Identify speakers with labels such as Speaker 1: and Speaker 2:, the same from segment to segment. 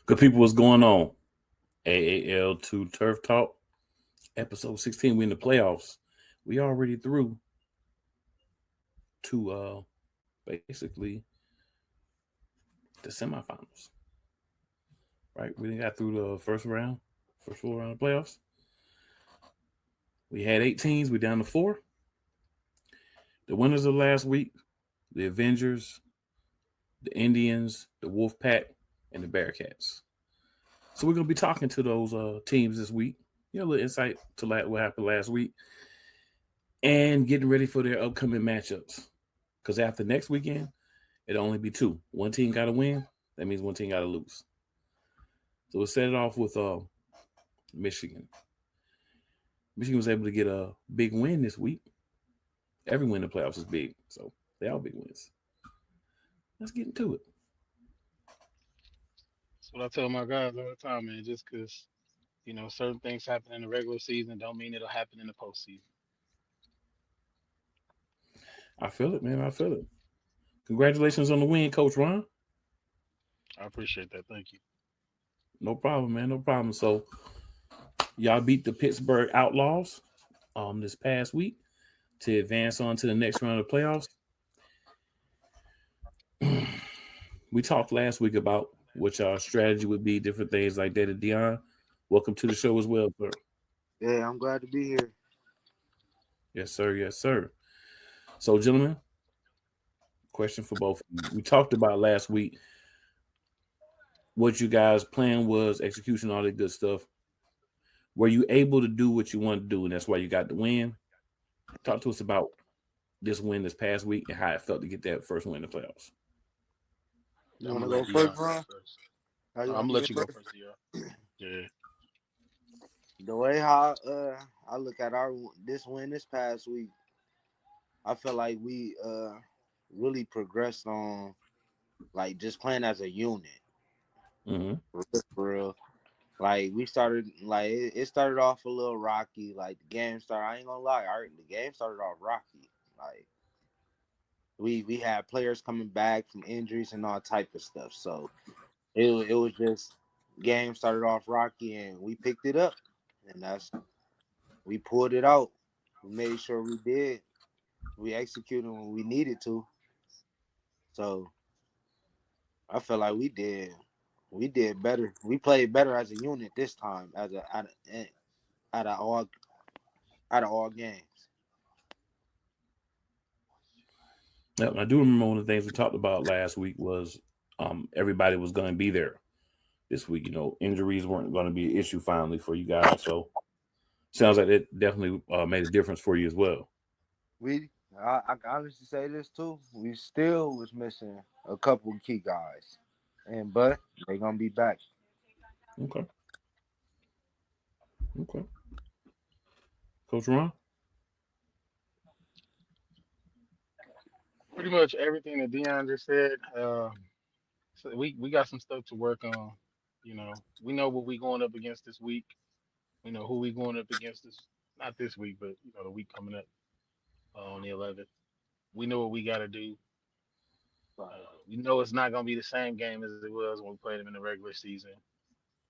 Speaker 1: Good people, what's going on? AAL2 Turf Talk, episode 16. We in the playoffs. We already through to basically the semifinals. Right? We done got through the first four round of playoffs. We had 8 teams, we down to 4. The winners of last week, the Avengerz, the Indians, the Wolfpack, and the Bearcats. So we're gonna be talking to those teams this week. A little insight to what happened last week, and getting ready for their upcoming matchups. Because after next weekend, it'll only be 2. One team got to win. That means one team got to lose. So we'll set it off with Michigan. Michigan was able to get a big win this week. Every win in the playoffs is big, so they all big wins. Let's get into it.
Speaker 2: That's what I tell my guys all the time, man. Just because certain things happen in the regular season, don't mean it'll happen in the postseason.
Speaker 1: I feel it, man. I feel it. Congratulations on the win, Coach Ron.
Speaker 2: I appreciate that. Thank you.
Speaker 1: No problem, man. No problem. So y'all beat the Pittsburgh Outlaws this past week to advance on to the next round of playoffs. We talked last week about what y'all strategy would be, different things like that. And Dion, welcome to the show as well, sir.
Speaker 3: Yeah, I'm glad to be here.
Speaker 1: Yes, sir. Yes, sir. So, gentlemen, question for both of you. We talked about last week what you guys' plan was, execution, all that good stuff. Were you able to do what you wanted to do, and that's why you got the win? Talk to us about this win this past week and how it felt to get that first win in the playoffs.
Speaker 3: You
Speaker 2: I'm
Speaker 3: want to
Speaker 2: gonna
Speaker 3: go
Speaker 2: let Dion
Speaker 3: first,
Speaker 2: go
Speaker 3: Ron?
Speaker 2: first.
Speaker 3: How you
Speaker 2: I'm
Speaker 3: want
Speaker 2: gonna
Speaker 3: me to
Speaker 2: let you
Speaker 3: go
Speaker 2: go
Speaker 3: first?
Speaker 2: first, Dion. Yeah.
Speaker 3: The way how I look at our this win this past week, I feel like we really progressed on like just playing as a unit.
Speaker 1: Mm-hmm.
Speaker 3: For real. Like we started like it started off a little rocky. Like the game started. I ain't gonna lie, the game started off rocky. Like we had players coming back from injuries and all type of stuff. So it was just game started off rocky and we picked it up, and we pulled it out. We made sure we did. We executed when we needed to. So I feel like we did better. We played better as a unit this time, as a out of all out of all games.
Speaker 1: Yep, I do remember one of the things we talked about last week was everybody was going to be there this week. Injuries weren't going to be an issue finally for you guys. So sounds like it definitely made a difference for you as well.
Speaker 3: I can honestly say this too. We still was missing a couple key guys, but they gonna be back.
Speaker 1: Okay. Okay. Coach Ron?
Speaker 2: Pretty much everything that Dion just said. So we got some stuff to work on. We know what we going up against this week. We know who we going up against this, not this week, but the week coming up on the 11th. We know what we got to do. We know it's not gonna be the same game as it was when we played them in the regular season.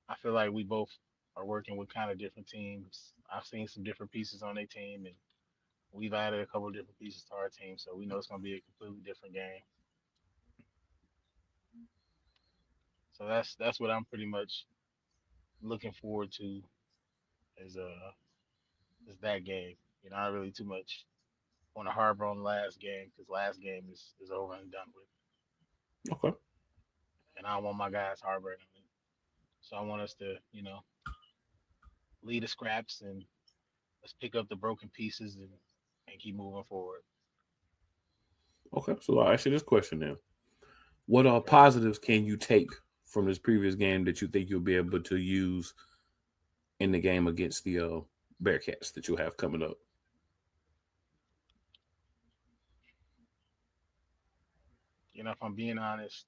Speaker 2: I feel like we both are working with kind of different teams. I've seen some different pieces on their team, and we've added a couple of different pieces to our team, so we know it's gonna be a completely different game. So that's what I'm pretty much looking forward to is that game. Not really too much on to harbor on the last game because last game is over and done with,
Speaker 1: Okay.
Speaker 2: and I don't want my guys harboring on it. So I want us to lead the scraps and let's pick up the broken pieces and keep moving forward.
Speaker 1: Okay. So I'll ask you this question now. What
Speaker 2: Okay.
Speaker 1: positives can you take from this previous game that you think you'll be able to use in the game against the Bearcats that you'll have coming up?
Speaker 2: If I'm being honest,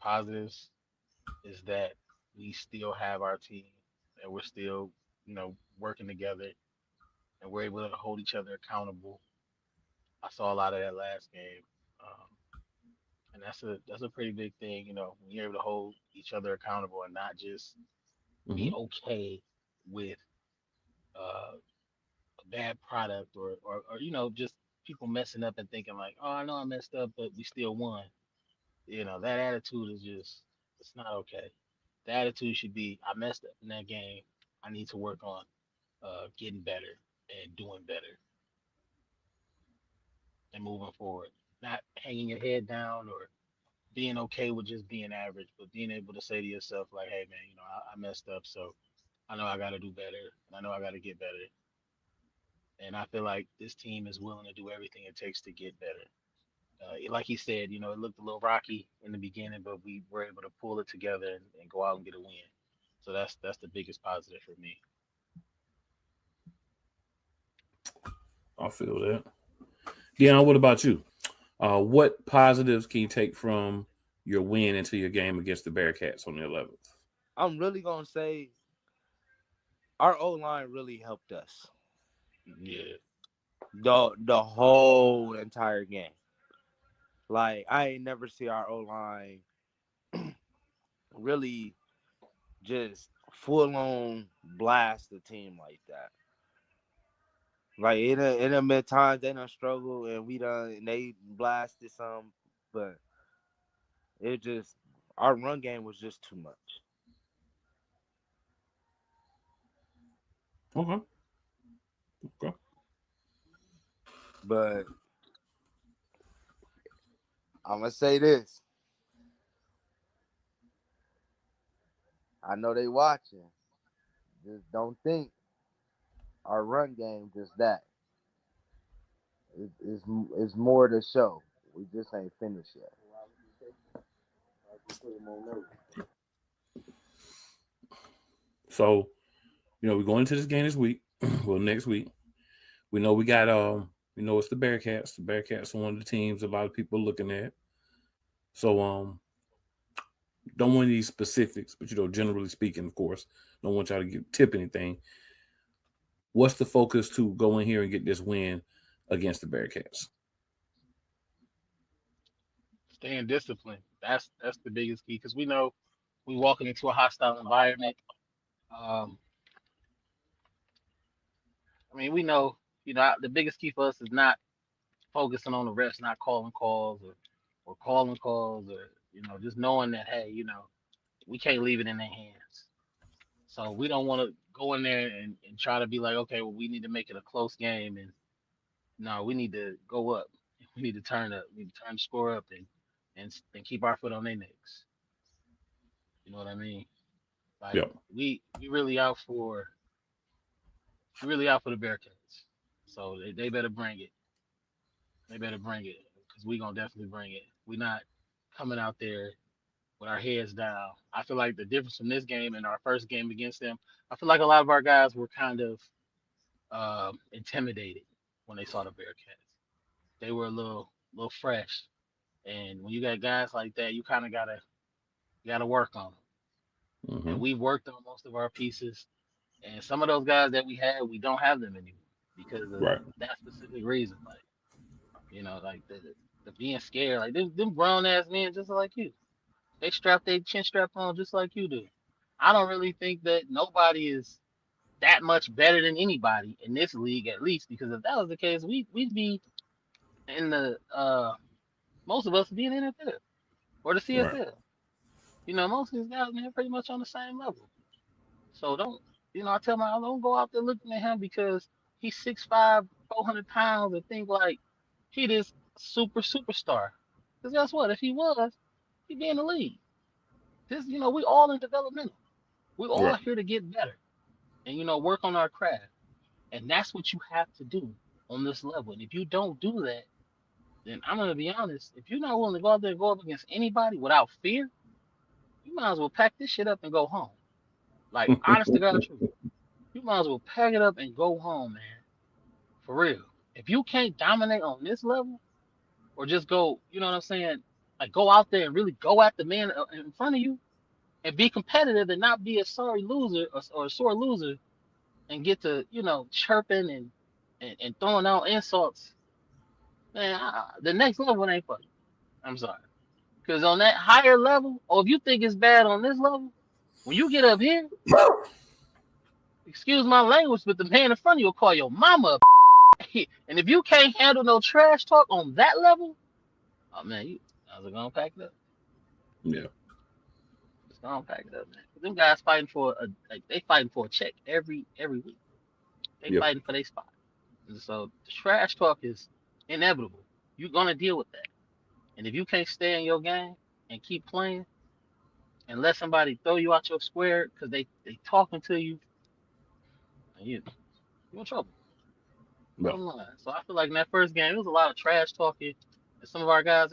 Speaker 2: positives is that we still have our team and we're still, working together and we're able to hold each other accountable. I saw a lot of that last game. Um, and that's a pretty big thing. When you're able to hold each other accountable and not just be
Speaker 1: Hmm.
Speaker 2: okay with a bad product or just people messing up and thinking like, oh, I know I messed up, but we still won. That attitude is just it's not okay. The attitude should be I messed up in that game. I need to work on getting better and doing better and moving forward. Not hanging your head down or being okay with just being average, but being able to say to yourself like, hey man, I messed up, so I know I got to do better, and I know I got to get better. And I feel like this team is willing to do everything it takes to get better. Like he said, it looked a little rocky in the beginning, but we were able to pull it together and go out and get a win. So that's the biggest positive for me.
Speaker 1: I feel that. Dion, what about you? What positives can you take from your win into your game against the Bearcats on the 11th?
Speaker 3: I'm really gonna say our O line really helped us
Speaker 2: Yeah,
Speaker 3: the whole entire game. Like I ain't never see our O line really just full on blast the team like that. Like in a mid times they done struggle and they blasted some, but it just our run game was just too much.
Speaker 1: Okay. Okay.
Speaker 3: But I'm gonna say this. I know they watching. Just don't think our run game just that. It's more to show. We just ain't finished yet.
Speaker 1: So, we're going into this game this week. Well, next week. We know we got it's the Bearcats. The Bearcats are one of the teams a lot of people are looking at. So don't want any specifics, but generally speaking, of course, don't want y'all to tip anything. What's the focus to go in here and get this win against the Bearcats?
Speaker 2: staying disciplined. That's the biggest key because we know we walking into a hostile environment. Um, I mean, we know the biggest key for us is not focusing on the refs, not calling calls or calling calls or just knowing that hey, we can't leave it in their hands. So we don't want to go in there and try to be like, okay, well, we need to make it a close game. And no, we need to go up. We need to turn up. We need to turn the score up and keep our foot on their necks. You know what I mean? Like
Speaker 1: Yep.
Speaker 2: we really out for the Bearcats. So they better bring it. They better bring it because we gonna definitely bring it. We're not coming out there with our heads down. I feel like the difference from this game and our first game against them, I feel like a lot of our guys were kind of intimidated when they saw the Bearcats. They were a little fresh, and when you got guys like that, you gotta work on them.
Speaker 1: Hmm.
Speaker 2: And we worked on most of our pieces, and some of those guys that we had, we don't have them anymore because of
Speaker 1: Right.
Speaker 2: that specific reason. Like like the being scared, like them grown ass men just like you. They strap their chin strap on just like you do. I don't really think that nobody is that much better than anybody in this league, at least, because if that was the case, we'd be in the most of us would be in the NFL or the
Speaker 1: Right.
Speaker 2: CFL. Most of these guys, man, pretty much on the same level. So don't, I tell my, don't go out there looking at him because he's 6'5", 400 pounds, and think like he this superstar. Because guess what? If he was, he'd be in the league. We all in developmental. We all
Speaker 1: Right.
Speaker 2: here to get better and work on our craft. And that's what you have to do on this level. And if you don't do that, then I'm gonna be honest. If you're not willing to go out there and go up against anybody without fear, you might as well pack this shit up and go home. Like honest to God truth. You might as well pack it up and go home, man. For real. If you can't dominate on this level, or just go, you know what I'm saying? Like go out there and really go at the man in front of you and be competitive and not be a sorry loser or a sore loser and get to, chirping and throwing out insults, man, the next level ain't for you. I'm sorry. Because on that higher level, or if you think it's bad on this level, when you get up here, excuse my language, but the man in front of you will call your mama. And if you can't handle no trash talk on that level, oh man, I was gonna pack it up.
Speaker 1: Yeah.
Speaker 2: Just gonna pack it up, man. Them guys fighting for they fighting for a check every week. They
Speaker 1: Yep.
Speaker 2: fighting for their spot. And so the trash talk is inevitable. You're gonna deal with that. And if you can't stay in your game and keep playing and let somebody throw you out your square because they talking to you, you're in trouble.
Speaker 1: Well,
Speaker 2: So I feel like in that first game, it was a lot of trash talking. And some of our guys,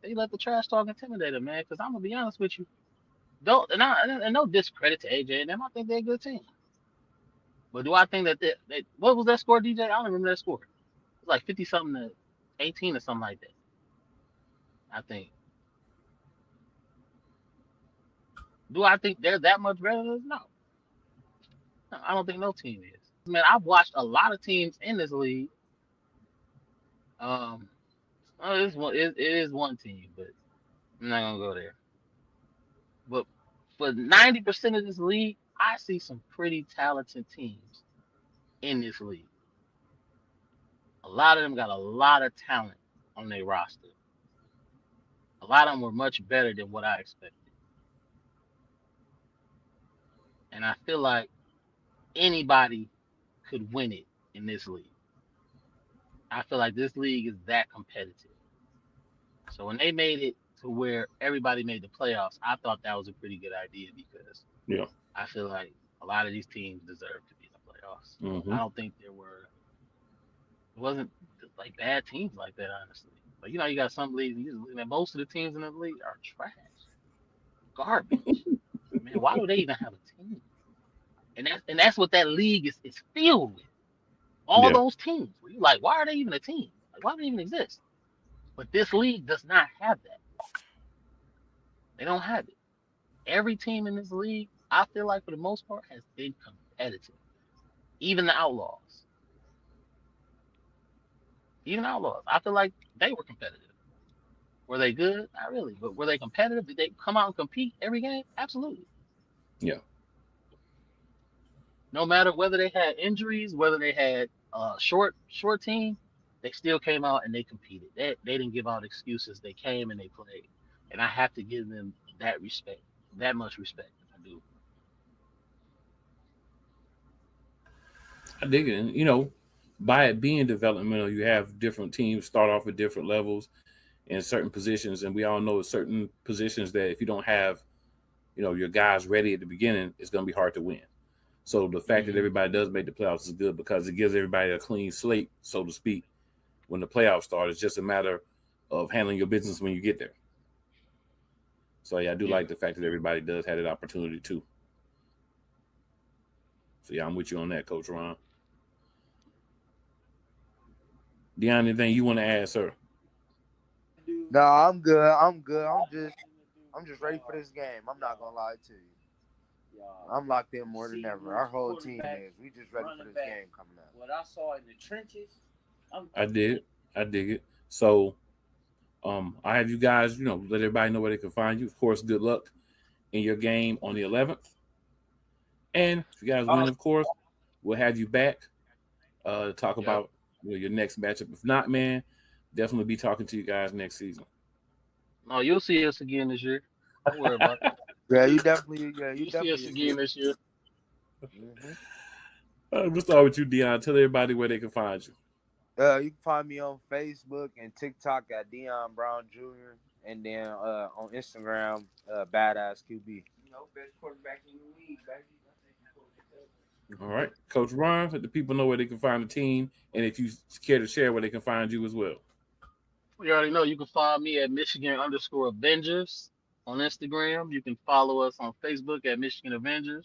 Speaker 2: they let the trash talk intimidate them, man. Because I'm gonna be honest with you, and no discredit to AJ and them. I think they're a good team. But do I think that what was that score, DJ? I don't remember that score. It was like 50 something to 18 or something like that. I think. Do I think they're that much better than us? No. I don't think no team is. Man, I've watched a lot of teams in this league. It is one team, but I'm not gonna go there. But for 90% of this league, I see some pretty talented teams in this league. A lot of them got a lot of talent on their roster. A lot of them were much better than what I expected. And I feel like anybody could win it in this league. I feel like this league is that competitive. So when they made it to where everybody made the playoffs, I thought that was a pretty good idea because I feel like a lot of these teams deserve to be in the playoffs.
Speaker 1: Mm-hmm.
Speaker 2: I don't think it wasn't like bad teams like that, honestly. But you got some leagues, and most of the teams in the league are trash, garbage. Man, why do they even have a team? And that's what that league is filled with. All those teams. Where you like, why are they even a team? Like, why do they even exist? But this league does not have that. They don't have it. Every team in this league, I feel like for the most part, has been competitive. Even the Outlaws. I feel like they were competitive. Were they good? Not really. But were they competitive? Did they come out and compete every game? Absolutely.
Speaker 1: Yeah.
Speaker 2: No matter whether they had injuries, whether they had a short team, they still came out and they competed. They didn't give out excuses. They came and they played. And I have to give them that respect, that much respect. I do.
Speaker 1: I dig it. And, by it being developmental, you have different teams start off at different levels in certain positions. And we all know certain positions that if you don't have, your guys ready at the beginning, it's going to be hard to win. So the fact that everybody does make the playoffs is good because it gives everybody a clean slate, so to speak, when the playoffs start. It's just a matter of handling your business when you get there. So, I do like the fact that everybody does have that opportunity too. So, I'm with you on that, Coach Ron. Deon, anything you want to add, sir?
Speaker 3: No, I'm good. I'm just ready for this game. I'm not gonna lie to you. I'm locked in more than ever. Our whole team is. We just ready for this game coming up.
Speaker 4: What I saw in the trenches.
Speaker 1: I dig it. So, I have you guys, let everybody know where they can find you. Of course, good luck in your game on the 11th. And if you guys win, of course, we'll have you back to talk about your next matchup. If not, man, definitely be talking to you guys next season.
Speaker 2: No, you'll see us again this year. Don't worry about that.
Speaker 3: Yeah, you definitely.
Speaker 2: You'll see us again this year.
Speaker 1: We'll start with you, Deon. Tell everybody where they can find you.
Speaker 3: You can find me on Facebook and TikTok at Deon Brown Jr. and then on Instagram, Badass QB.
Speaker 4: Best quarterback in the league, baby.
Speaker 1: All right. Coach Ron, let the people know where they can find the team, and if you care to share where they can find you as well.
Speaker 2: You already know you can find me at Michigan_Avengerz on Instagram. You can follow us on Facebook at Michigan Avengerz.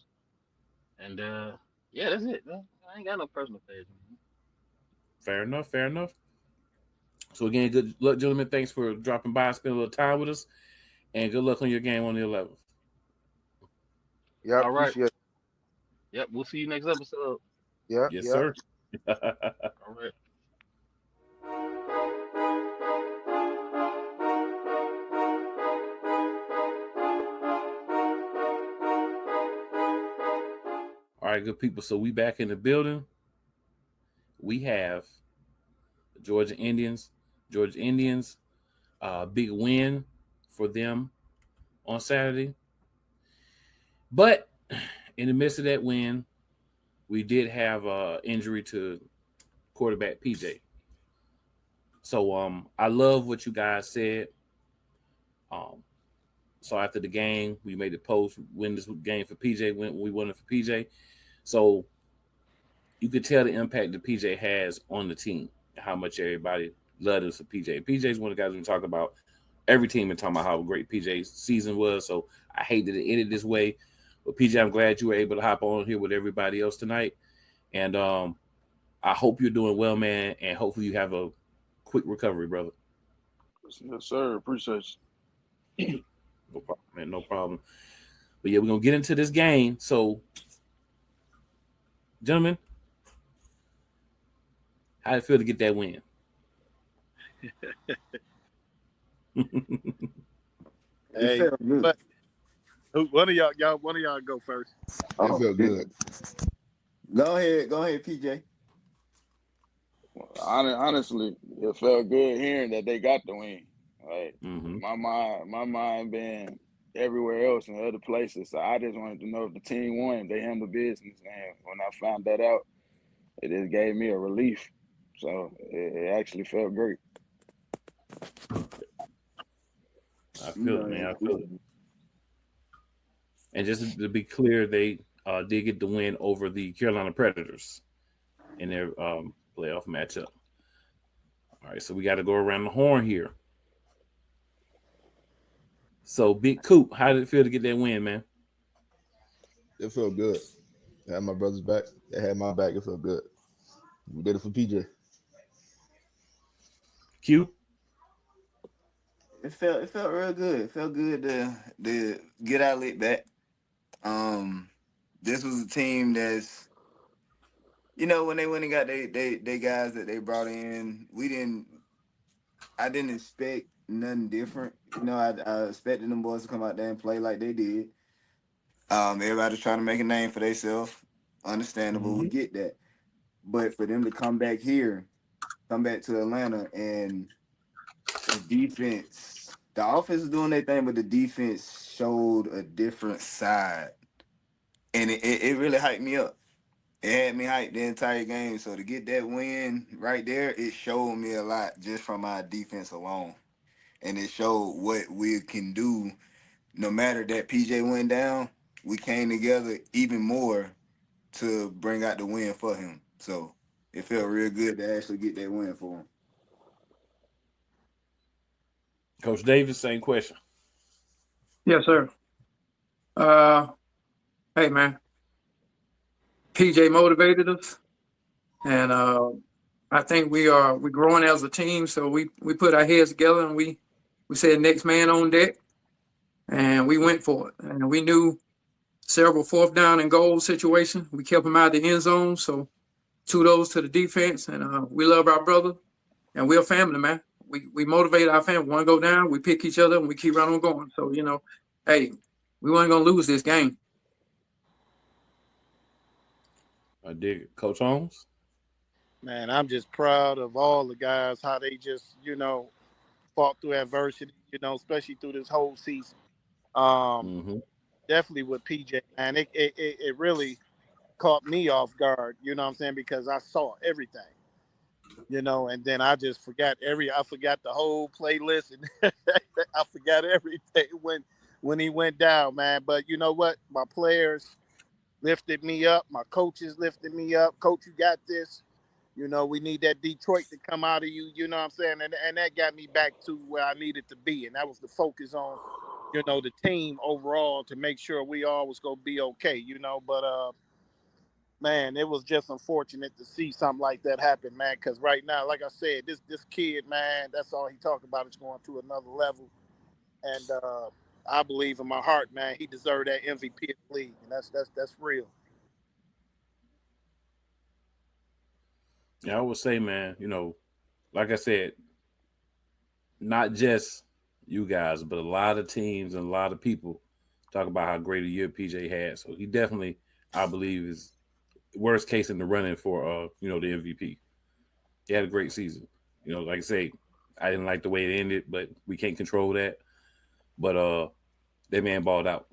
Speaker 2: And that's it, man. I ain't got no personal page.
Speaker 1: Fair enough. So again, good luck, gentlemen. Thanks for dropping by, spending a little time with us, and good luck on your game on the 11th.
Speaker 3: Yeah,
Speaker 2: all right. Yep, we'll see you next episode.
Speaker 3: Yeah,
Speaker 1: yes, sir.
Speaker 2: All right.
Speaker 1: All right, good people. So we back in the building. We have the Georgia Indians. Georgia Indians, big win for them on Saturday. But in the midst of that win, we did have injury to quarterback PJ. So I love what you guys said. So after the game, we made the post, win this game for PJ, we won it for PJ. So you could tell the impact that PJ has on the team, how much everybody loved us for PJ. PJ's one of the guys we talk about. Every team been talking about how great PJ's season was. So I hate that it ended this way. But PJ, I'm glad you were able to hop on here with everybody else tonight. And I hope you're doing well, man. And hopefully you have a quick recovery, brother.
Speaker 5: Yes, sir. Appreciate you.
Speaker 1: No problem, man. No problem. But yeah, we're going to get into this game. So, gentlemen, how did it feel to get that win?
Speaker 6: Hey, but one of y'all go first.
Speaker 7: It felt good. Go ahead, PJ.
Speaker 5: Honestly, it felt good hearing that they got the win. Like
Speaker 1: Mm-hmm.
Speaker 5: my mind been everywhere else in other places. So I just wanted to know if the team won, if they handled business. And when I found that out, it just gave me a relief. So it actually felt great.
Speaker 1: I feel it, man. I feel it. And just to be clear, they did get the win over the Carolina Predators in their playoff matchup. All right, so we got to go around the horn here. So, Big Coop, how did it feel to get that win, man?
Speaker 7: It felt good. I had my brother's back. They had my back. It felt good. We did it for PJ.
Speaker 1: Q?
Speaker 8: It felt real good. It felt good to get our lit back. This was a team that's, when they went and got they guys that they brought in, I didn't expect nothing different. I expected them boys to come out there and play like they did. Everybody's trying to make a name for themselves. Understandable, we get that. But for them to come back here, come back to Atlanta, and the defense, the offense is doing their thing, but the defense showed a different side. And it really hyped me up. It had me hyped the entire game. So to get that win right there, it showed me a lot just from our defense alone. And it showed what we can do. No matter that PJ went down, we came together even more to bring out the win for him. So it felt real good to actually get that win for him.
Speaker 1: Coach Davis, same question.
Speaker 9: Yes, sir. Hey, man. PJ motivated us, and I think we're growing as a team. So we put our heads together and we said next man on deck, and we went for it. And we knew several fourth down and goal situations. We kept them out of the end zone. So kudos to the defense, and we love our brother, and we're family, man. We motivate our family. Want to go down, we pick each other, and we keep right on going. So hey, we weren't gonna lose this game.
Speaker 1: I dig it. Coach Holmes?
Speaker 6: Man, I'm just proud of all the guys, how they just, fought through adversity, especially through this whole season. Definitely with PJ, man. It really caught me off guard, you know what I'm saying? Because I saw everything, and then I just forgot I forgot the whole playlist, and I forgot everything when he went down, man. But you know what? My players lifted me up. My coaches lifted me up. Coach, you got this. We need that Detroit to come out of you, you know what I'm saying? And that got me back to where I needed to be. And that was the focus on, the team overall to make sure we all was going to be okay, But, man, it was just unfortunate to see something like that happen, man, because right now, like I said, this kid, man, that's all he talked about is going to another level. And I believe in my heart, man, he deserved that MVP of the league, and that's real.
Speaker 1: Yeah, I would say, man, like I said, not just you guys, but a lot of teams and a lot of people talk about how great a year PJ had. So he definitely I believe, is worst case in the running for the MVP. He had a great season. Like I say, I didn't like the way it ended, but we can't control that. But that man balled out.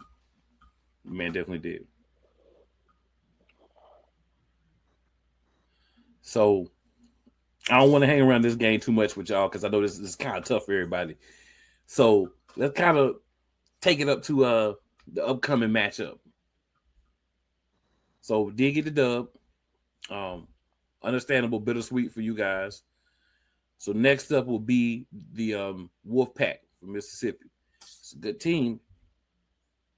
Speaker 1: The man definitely did. So I don't want to hang around this game too much with y'all because I know this is kind of tough for everybody. So let's kind of take it up to the upcoming matchup. So did get the dub. Understandable, bittersweet for you guys. So next up will be the Wolfpack from Mississippi. It's a good team,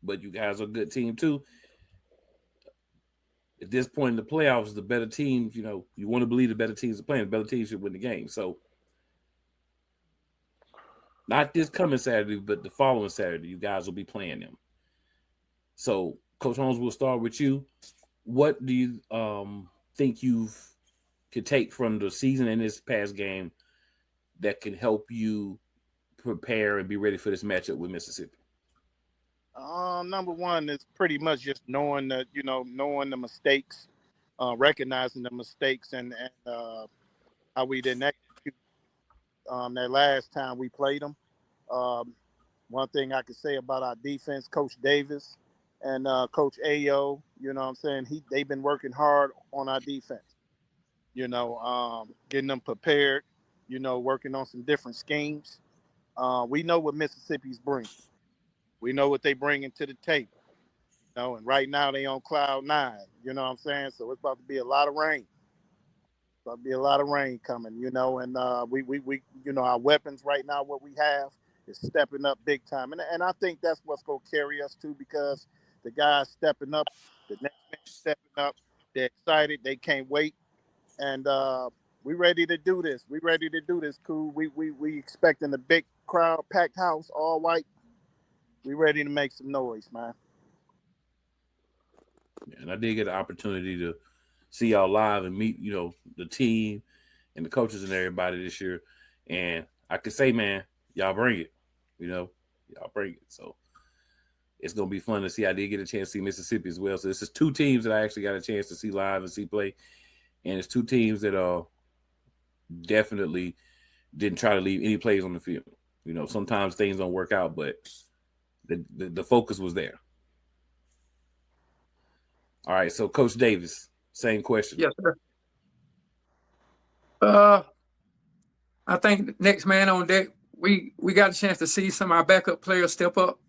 Speaker 1: but you guys are a good team too. At this point in the playoffs, the better teams, you want to believe the better teams are playing. The better teams should win the game. So not this coming Saturday, but the following Saturday, you guys will be playing them. So Coach Holmes, we'll start with you. What do you think you could take from the season in this past game that can help you prepare and be ready for this matchup with Mississippi?
Speaker 6: Number one is pretty much just knowing the mistakes, recognizing the mistakes, and how we didn't execute that last time we played them. One thing I could say about our defense, Coach Davis and Coach Ayo, you know what I'm saying? They've been working hard on our defense, getting them prepared, working on some different schemes. We know what Mississippi's bringing. We know what they bring into the table, and right now they on cloud 9, you know what I'm saying? So it's about to be a lot of rain. It's about to be a lot of rain coming, and we our weapons right now, what we have is stepping up big time. And I think that's what's going to carry us too, because the guys stepping up, the next man stepping up, they're excited, they can't wait. And we ready to do this. We ready to do this, cool. We expecting a big crowd, packed house, all white. We ready to make some noise, man.
Speaker 1: And I did get an opportunity to see y'all live and meet, the team and the coaches and everybody this year. And I could say, man, y'all bring it. Y'all bring it. So it's going to be fun to see. I did get a chance to see Mississippi as well. So this is 2 teams that I actually got a chance to see live and see play. And it's 2 teams that definitely didn't try to leave any plays on the field. Sometimes things don't work out, but the focus was there. All right, so Coach Davis, same question.
Speaker 9: Yes, sir. I think next man on deck, we got a chance to see some of our backup players step up,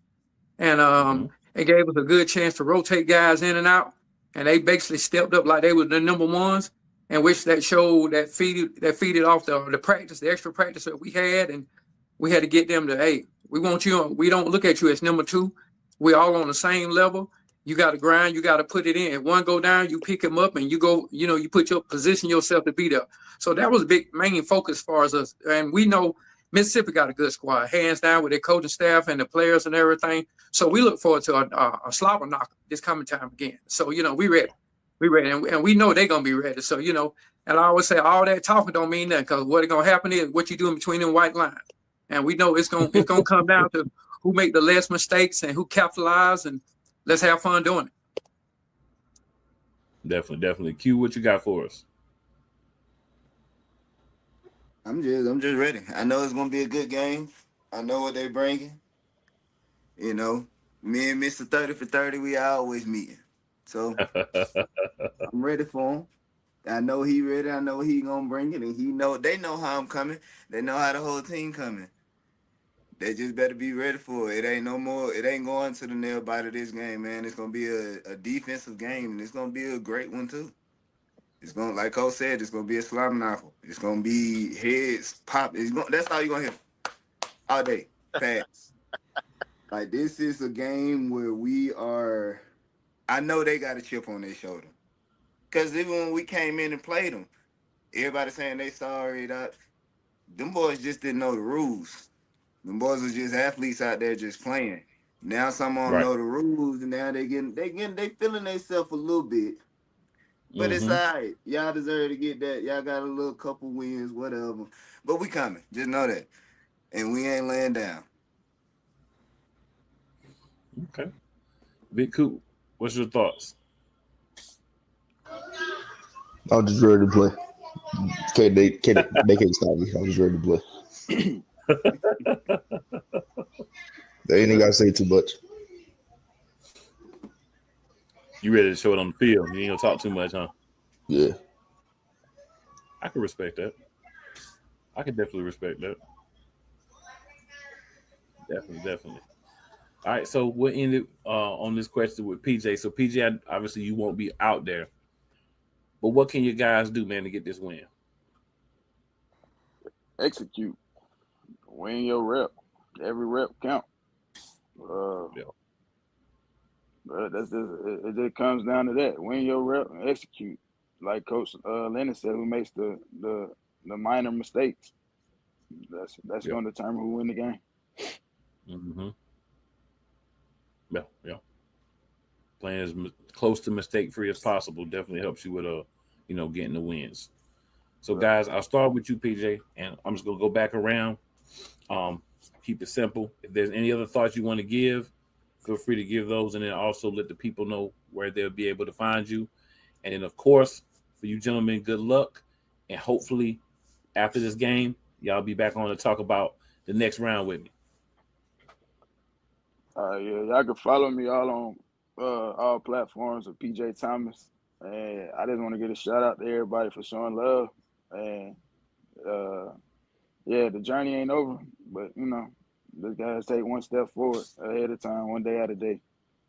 Speaker 9: and it gave us a good chance to rotate guys in and out, and they basically stepped up like they were the number ones, and which that showed that feeded off the practice, the extra practice that we had, and we had to get them to, hey, we want you. We don't look at you as number 2. We're all on the same level. You got to grind. You got to put it in. If one go down, you pick him up and you go. You position yourself to be there. So that was a big main focus for us. And we know Mississippi got a good squad, hands down, with their coaching staff and the players and everything. So we look forward to a slobber knocker this coming time again. So we ready. We ready, and we know they're gonna be ready. So and I always say all that talking don't mean nothing, because what's gonna happen is what you do in between them white lines. And we know it's gonna come down to who make the less mistakes and who capitalize, and let's have fun doing it.
Speaker 1: Definitely. Q, what you got for us?
Speaker 8: I'm just ready. I know it's gonna be a good game. I know what they're bringing. Me and Mr. 30 for 30, we always meeting. So I'm ready for him. I know he ready. I know he gonna bring it, and they know how I'm coming. They know how the whole team coming. They just better be ready for it. It ain't no more. It ain't going to the nail bite of this game, man. It's gonna be a defensive game, and it's gonna be a great one too. It's gonna, like Cole said, it's gonna be a slam knocker. It's gonna be heads pop. That's all you're gonna hear all day. Fast. Like, this is a game where we are. I know they got a chip on their shoulder, because even when we came in and played them, everybody saying they sorry. Them boys just didn't know the rules. Them boys was just athletes out there just playing. Now some of them know the rules, and now they feeling themselves a little bit. But it's all right. Y'all deserve to get that. Y'all got a little couple wins, whatever. But we coming. Just know that. And we ain't laying down.
Speaker 1: Okay. Big Coop, what's your thoughts?
Speaker 7: I was just ready to play. They can't stop me. I was just ready to play. They ain't gotta say too much.
Speaker 1: You ready to show it on the field? You ain't gonna talk too much, huh?
Speaker 7: Yeah.
Speaker 1: I can respect that. I can definitely respect that. Definitely. All right, so we'll end it on this question with PJ. So PJ, obviously you won't be out there, but what can you guys do, man, to get this win?
Speaker 5: Execute. Win your rep. Every rep count.
Speaker 1: Yeah.
Speaker 5: That's just, it just comes down to that. Win your rep and execute. Like Coach Lennon said, who makes the minor mistakes. That's going to determine who win the game.
Speaker 1: Mm-hmm. Yeah. Playing as close to mistake-free as possible definitely helps you with getting the wins. So, guys, I'll start with you, PJ, and I'm just gonna go back around. Keep it simple. If there's any other thoughts you want to give, feel free to give those, and then also let the people know where they'll be able to find you. And then, of course, for you gentlemen, good luck, and hopefully, after this game, y'all be back on to talk about the next round with me.
Speaker 5: Yeah, y'all can follow me all on all platforms of PJ Thomas, and I just want to give a shout out to everybody for showing love. And the journey ain't over, but just gotta take one step forward ahead of time, one day at a day.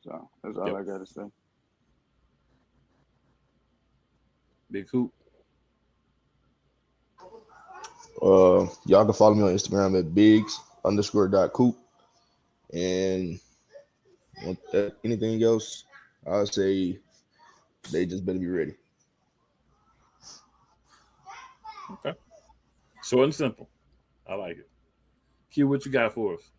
Speaker 5: So that's all I gotta say.
Speaker 1: Big Coop.
Speaker 7: Y'all can follow me on Instagram at bigs_.coop. And anything else, I'll say they just better be ready.
Speaker 1: Okay. Short and simple. I like it. Q, what you got for us?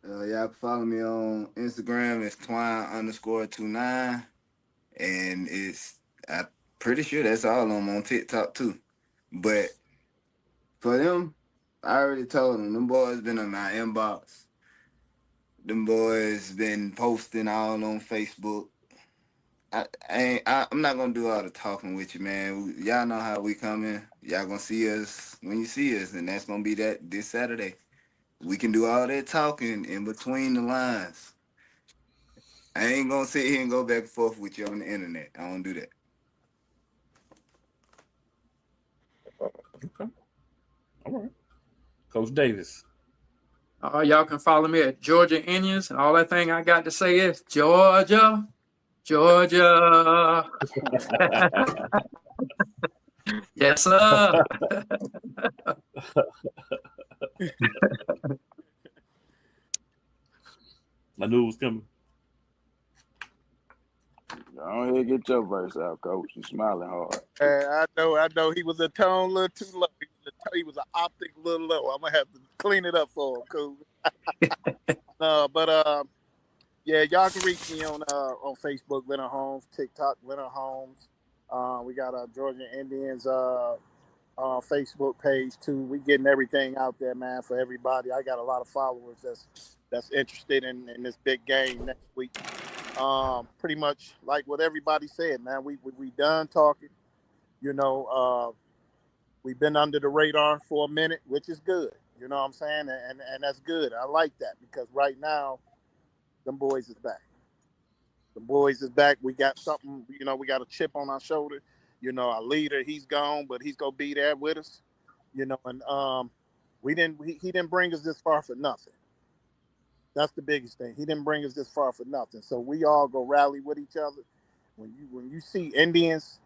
Speaker 8: Y'all can follow me on Instagram. It's twine_29. And I'm pretty sure that's all on TikTok too. But for them, I already told them boys been in my inbox. Them boys been posting all on Facebook. I'm not gonna do all the talking with you, man. Y'all know how we coming. Y'all gonna see us when you see us, and that's gonna be that this Saturday. We can do all that talking in between the lines. I ain't gonna sit here and go back and forth with you on the internet. I don't do that.
Speaker 1: Okay. All right. Coach Davis.
Speaker 9: Y'all can follow me at Georgia Indians, and all that thing I got to say is Georgia. Yes, sir.
Speaker 1: I knew it was coming.
Speaker 5: Go ahead, get your verse out, Coach. You smiling hard.
Speaker 6: I know. He was a tone a little too low. He was an optic a little low. I'm gonna have to clean it up for him, cool. Y'all can reach me on Facebook, Leonard Holmes, TikTok, Leonard Holmes. We got a Georgia Indians Facebook page too. We getting everything out there, man, for everybody. I got a lot of followers that's interested in this big game next week. Pretty much like what everybody said, man. We done talking. We've been under the radar for a minute, which is good. You know what I'm saying? And that's good. I like that because right now, them boys is back. The boys is back. We got something, we got a chip on our shoulder. Our leader, he's gone, but he's gonna be there with us. And he didn't bring us this far for nothing. That's the biggest thing. He didn't bring us this far for nothing. So we all go rally with each other. When you see Indians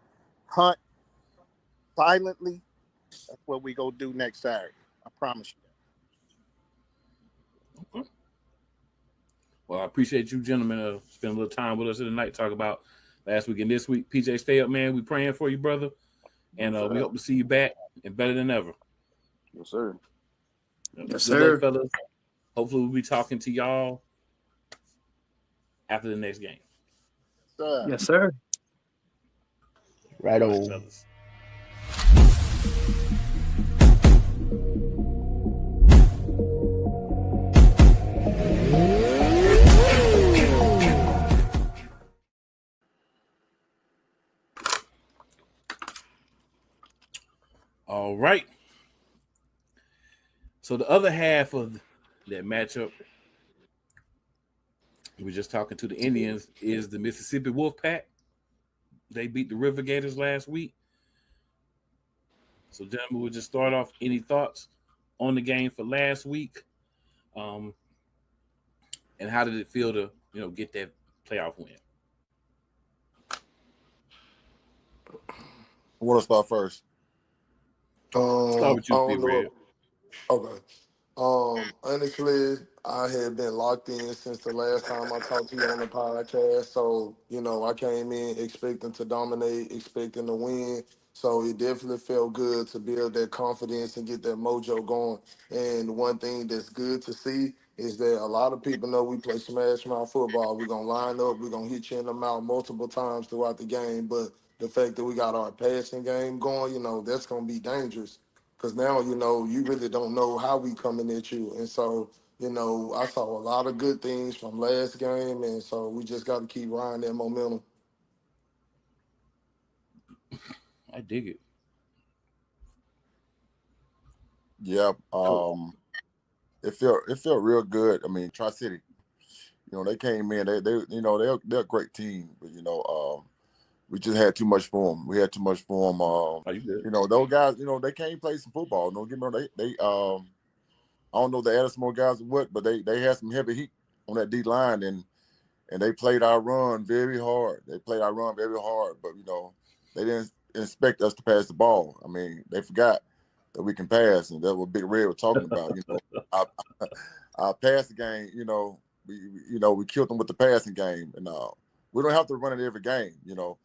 Speaker 6: hunt silently, that's what we go do next Saturday. I promise you.
Speaker 1: Okay. Well, I appreciate you gentlemen spending a little time with us tonight, talk about last week and this week. PJ, stay up, man. We praying for you, brother. And we hope to see you back and better than ever.
Speaker 5: Yes, sir.
Speaker 9: Yes, sir.
Speaker 1: Good luck, fellas. Hopefully we'll be talking to y'all after the next game.
Speaker 9: Yes, sir.
Speaker 7: Right on.
Speaker 1: Fellas. All right. So the other half of that matchup, we're just talking to the Indians, is the Mississippi Wolfpack. They beat the River Gators last week. So, gentlemen, we'll just start off. Any thoughts on the game for last week? And how did it feel to, get that playoff win?
Speaker 10: I want to start first.
Speaker 1: Start with
Speaker 11: I
Speaker 1: you,
Speaker 11: don't
Speaker 1: Big
Speaker 11: know.
Speaker 1: Red.
Speaker 11: Okay. Honestly, I had been locked in since the last time I talked to you on the podcast. So, I came in expecting to dominate, expecting to win. So it definitely felt good to build that confidence and get that mojo going. And one thing that's good to see is that a lot of people know we play smash mouth football. We're gonna line up, we're gonna hit you in the mouth multiple times throughout the game. But the fact that we got our passing game going, that's gonna be dangerous. Because now, you really don't know how we coming at you. And so, I saw a lot of good things from last game. And so we just got to keep riding that momentum.
Speaker 1: I dig it.
Speaker 10: Yeah. It felt real good. I mean, Tri-City, they came in. They're a great team, but we just had too much for them. We had too much for them.
Speaker 1: You good?
Speaker 10: Those guys, they can't play some football. Don't get me wrong. They I don't know if they added some more guys or what, but they had some heavy heat on that D line, and they played our run very hard. They played our run very hard, but they didn't expect us to pass the ball. I mean, they forgot that we can pass, and that's what Big Red was talking about. Our passing game, we killed them with the passing game, and we don't have to run it every game. We don't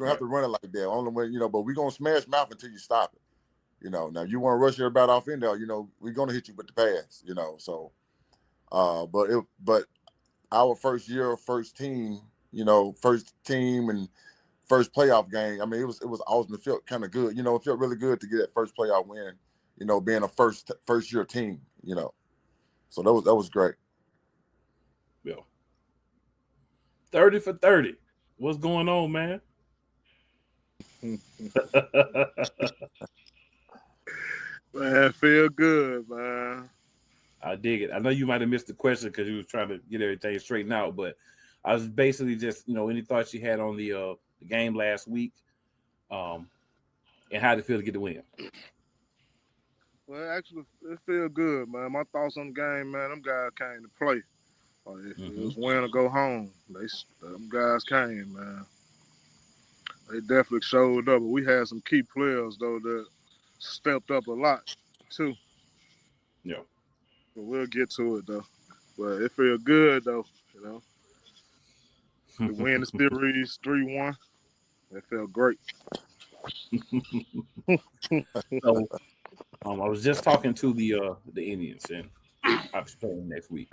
Speaker 10: have to run it like that. Only when but we're gonna smash mouth until you stop it. Now you want to rush everybody off in there, we're gonna hit you with the pass. So but our first year, first team, and first playoff game. I mean, it was awesome. It felt kind of good. It felt really good to get that first playoff win. Being a first year team. So that was great.
Speaker 1: Yeah. 30 for 30. What's going on, man?
Speaker 6: Man, feel good, man.
Speaker 1: I dig it. I know you might have missed the question because you was trying to get everything straightened out, but I was basically just, any thoughts you had on the game last week, and how did it feel to get the win?
Speaker 6: Well, actually, it feel good, man. My thoughts on the game, man. Them guys came to play. Like, it was win or go home. Them guys came, man. They definitely showed up. But we had some key players though that stepped up a lot too.
Speaker 1: Yeah.
Speaker 6: But we'll get to it though. But it feel good though, To win the series 3-1. It felt great.
Speaker 1: So I was just talking to the Indians, and I'll be playing next week.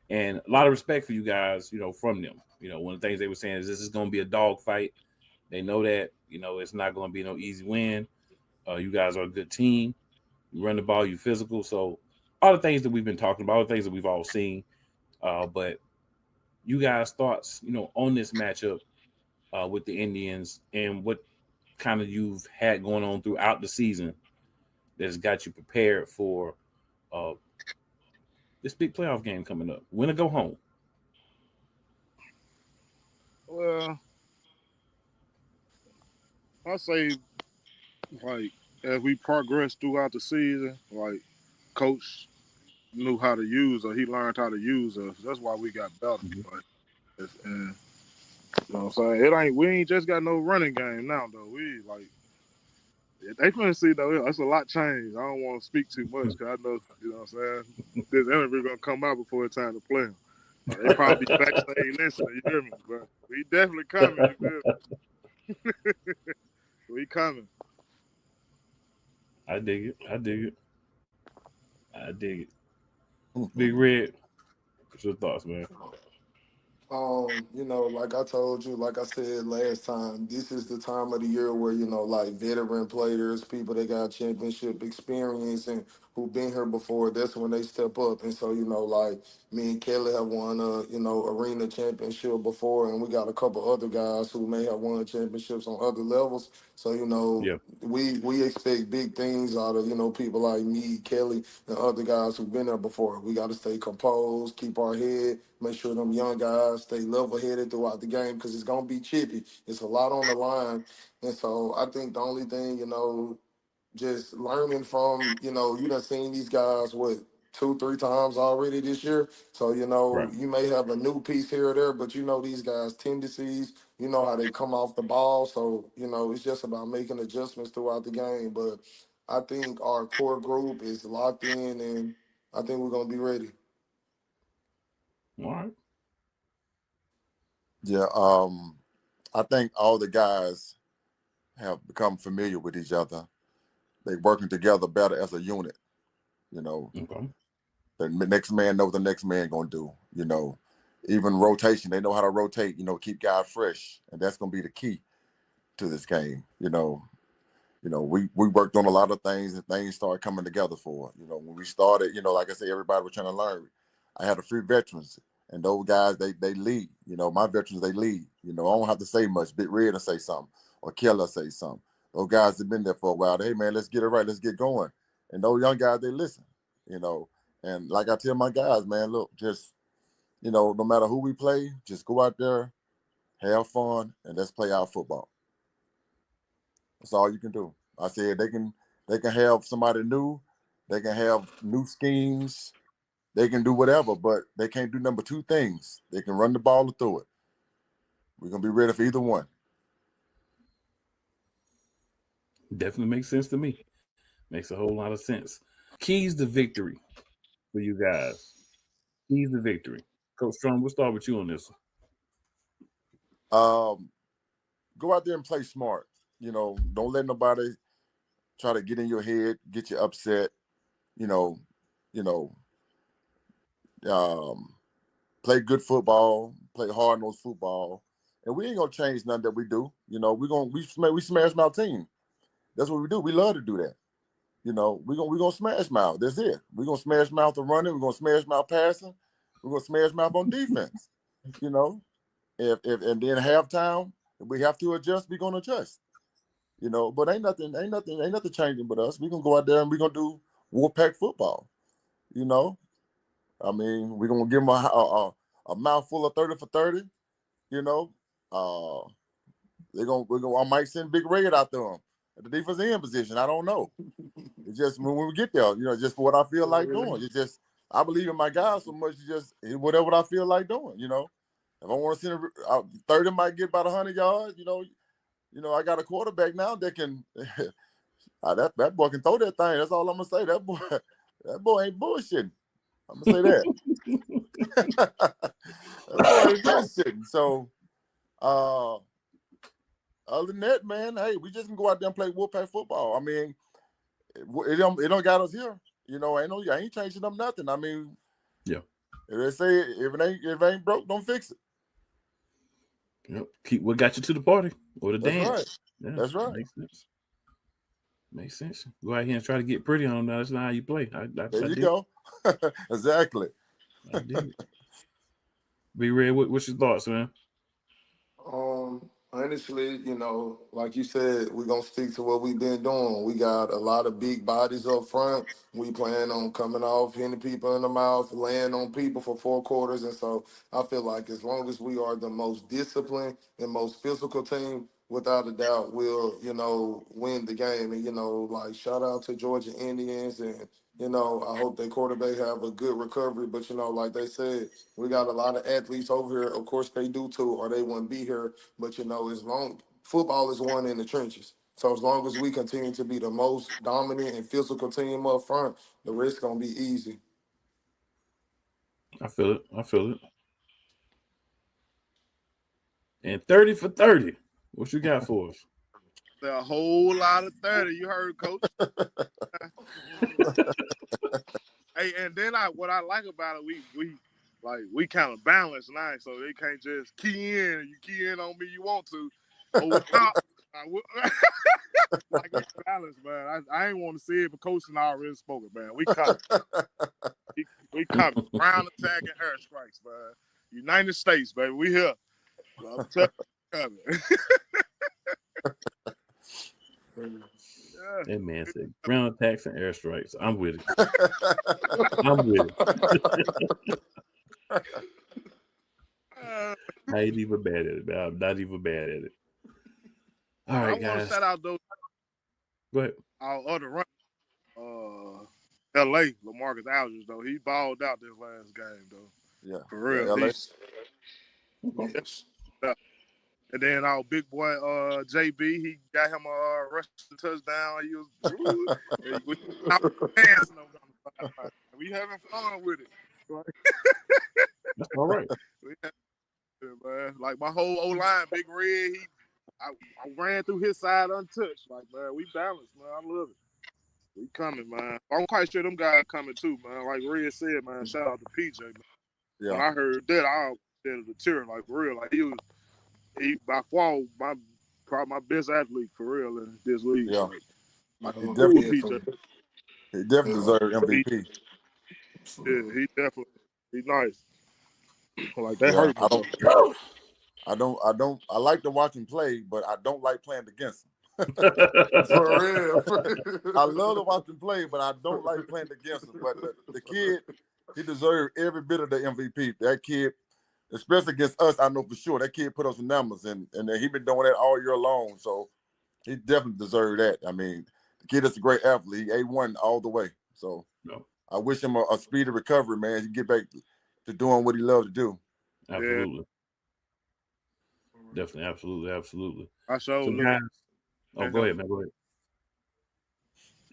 Speaker 1: And a lot of respect for you guys, from them. One of the things they were saying is this is going to be a dog fight. They know that, it's not going to be no easy win. You guys are a good team. You run the ball, you physical. So all the things that we've been talking about, all the things that we've all seen. But you guys' thoughts, on this matchup with the Indians and what kind of you've had going on throughout the season that's got you prepared for this big playoff game coming up. Win or go home?
Speaker 6: Well, I say, like, as we progress throughout the season, like, coach knew how to use us. He learned how to use us. That's why we got better. Like, and you know what I'm saying? We ain't just got no running game now though. We like they finna see though. That's a lot changed. I don't want to speak too much because I know what I'm saying. This interview gonna come out before it's time to play them. They probably be backstage listening. You hear me? But we definitely coming. You feel me? We coming.
Speaker 1: I dig it. Big Red, what's your thoughts, man?
Speaker 11: Like I told you, like I said last time, this is the time of the year where, like veteran players, people that got championship experience and who've been here before, that's when they step up. And so, like me and Kelly have won arena championship before, and we got a couple other guys who may have won championships on other levels. So,
Speaker 1: Yeah.
Speaker 11: we expect big things out of, people like me, Kelly, and other guys who've been there before. We got to stay composed, keep our head, make sure them young guys stay level headed throughout the game because it's gonna be chippy. It's a lot on the line, and so I think the only thing, just learning from, you done seen these guys what 2-3 times already this year. So
Speaker 1: Right.
Speaker 11: you may have a new piece here or there, but these guys' tendencies. You know how they come off the ball. So it's just about making adjustments throughout the game. But I think our core group is locked in, and I think we're gonna be ready.
Speaker 1: All right.
Speaker 10: Yeah, I think all the guys have become familiar with each other. They're working together better as a unit. You know,
Speaker 1: Okay.
Speaker 10: the next man knows the next man gonna do. Even rotation, they know how to rotate. Keep guys fresh, and that's gonna be the key to this game. We worked on a lot of things, and things started coming together for us. When we started, like I said, everybody was trying to learn. I had a few veterans, and those guys they lead. My veterans they lead. I don't have to say much. Big Red will say something, or Keller say something. Those guys have been there for a while. Hey man, let's get it right. Let's get going. And those young guys they listen. And like I tell my guys, man, look, just no matter who we play, just go out there, have fun, and let's play our football. That's all you can do. I said they can have somebody new, they can have new schemes, they can do whatever, but they can't do number two things. They can run the ball or throw it. We're gonna be ready for either one.
Speaker 1: Definitely makes sense to me. Makes a whole lot of sense. Keys to victory for you guys. Keys to victory. Coach Strong, we'll start with you on this
Speaker 10: Um, Go out there and play smart. Don't let nobody try to get in your head, get you upset. You know, you know, um, Play good football, play hard nosed football, and we ain't gonna change nothing that we do. We smash mouth team. That's what we do. We love to do that. We gonna smash mouth. That's it. We gonna smash mouth the running. We gonna smash mouth passing. We gonna smash mouth on defense. You know, if and then halftime, if we have to adjust, we gonna adjust. But ain't nothing changing but us. We gonna go out there and we gonna do Wolfpack football. You know, we gonna give them a mouthful of 30 for 30. You know, uh, I might send Big Red out there at the defensive end position. I don't know. It's just when we get there, just for what I feel like doing. It's just I believe in my guys so much. It's just whatever I feel like doing. If I want to send 30, might get about 100 yards. I got a quarterback now that can. That boy can throw that thing. That's all I'm gonna say. That boy ain't bullshitting. I'm gonna say that. That boy ain't bullshitting. So, other than that, man, hey, we just can go out there and play Wolfpack football. It don't got us here. I ain't changing up nothing.
Speaker 1: Yeah.
Speaker 10: If they say if it ain't broke, don't fix it.
Speaker 1: Yep. Keep what got you to the party or the
Speaker 10: That's
Speaker 1: dance.
Speaker 10: right.
Speaker 1: Yeah,
Speaker 10: That's right.
Speaker 1: Makes sense. Go out here and try to get pretty on them. Now that's not how you play.
Speaker 10: There you go. Exactly.
Speaker 1: I did. Be Red, what's your thoughts, man?
Speaker 11: Honestly, like you said, we're gonna stick to what we've been doing. We got a lot of big bodies up front. We plan on coming off, hitting people in the mouth, laying on people for 4 quarters. And so I feel like as long as we are the most disciplined and most physical team, without a doubt, we'll, win the game. And, like shout out to Georgia Indians and I hope their quarterback have a good recovery. But like they said, we got a lot of athletes over here. Of course they do too, or they wouldn't be here. But as long football is won in the trenches. So as long as we continue to be the most dominant and physical team up front, the rest gonna be easy.
Speaker 1: I feel it. And 30 for 30. What you got for us?
Speaker 12: A whole lot of 30. You heard, Coach. Hey, and then what I like about it, Like we kind of balanced now, so they can't just key in. You key in on me, you want to. Oh, stop. Like we balanced, man. I ain't want to see it, but Coach and I already spoken, man. We coming. We coming. Ground attack and airstrikes, man. United States, baby. We here. I'm telling you, coming. Yeah.
Speaker 1: That man said ground attacks and airstrikes. I'm with it. I'm with it. I ain't even bad at it, man. I'm not even bad at it. All right,
Speaker 12: I
Speaker 1: guys.
Speaker 12: want to shout out those
Speaker 1: Go ahead.
Speaker 12: our other run. L.A. LaMarcus Aldridge, though. He balled out this last game, though.
Speaker 10: Yeah.
Speaker 12: For real.
Speaker 10: LA.
Speaker 12: And then our big boy JB, he got him a rushing touchdown. He was dancing over on the sideline. We having fun with it.
Speaker 1: That's all right.
Speaker 12: Man. Like my whole O-line, Big Red, I ran through his side untouched. Like, man, we balanced, man. I love it. We coming, man. I'm quite sure them guys coming too, man. Like Red said, man, shout out to PJ, man.
Speaker 10: Yeah.
Speaker 12: When I heard that, I was a tear, like for real. Like he by far probably my best athlete for real in this league.
Speaker 10: Yeah.
Speaker 12: Like
Speaker 10: He
Speaker 12: cool
Speaker 10: definitely
Speaker 12: PJ.
Speaker 10: deserved MVP.
Speaker 12: Yeah, he definitely he's nice. Like that
Speaker 10: Yeah,
Speaker 12: hurt me.
Speaker 10: I like to watch him play, but I don't like playing against him.
Speaker 11: For real.
Speaker 10: I love to watch him play, but I don't like playing against him. But the kid, he deserved every bit of the MVP. That kid, especially against us, I know for sure that kid put up some numbers, and he been doing that all year long. So he definitely deserved that. I mean, the kid is a great athlete. He A1 all the way. So I wish him a speedy recovery, man. He get back to doing what he loved to do.
Speaker 1: Absolutely. Definitely, absolutely.
Speaker 12: I sure
Speaker 1: so guys, go ahead, man. Go ahead.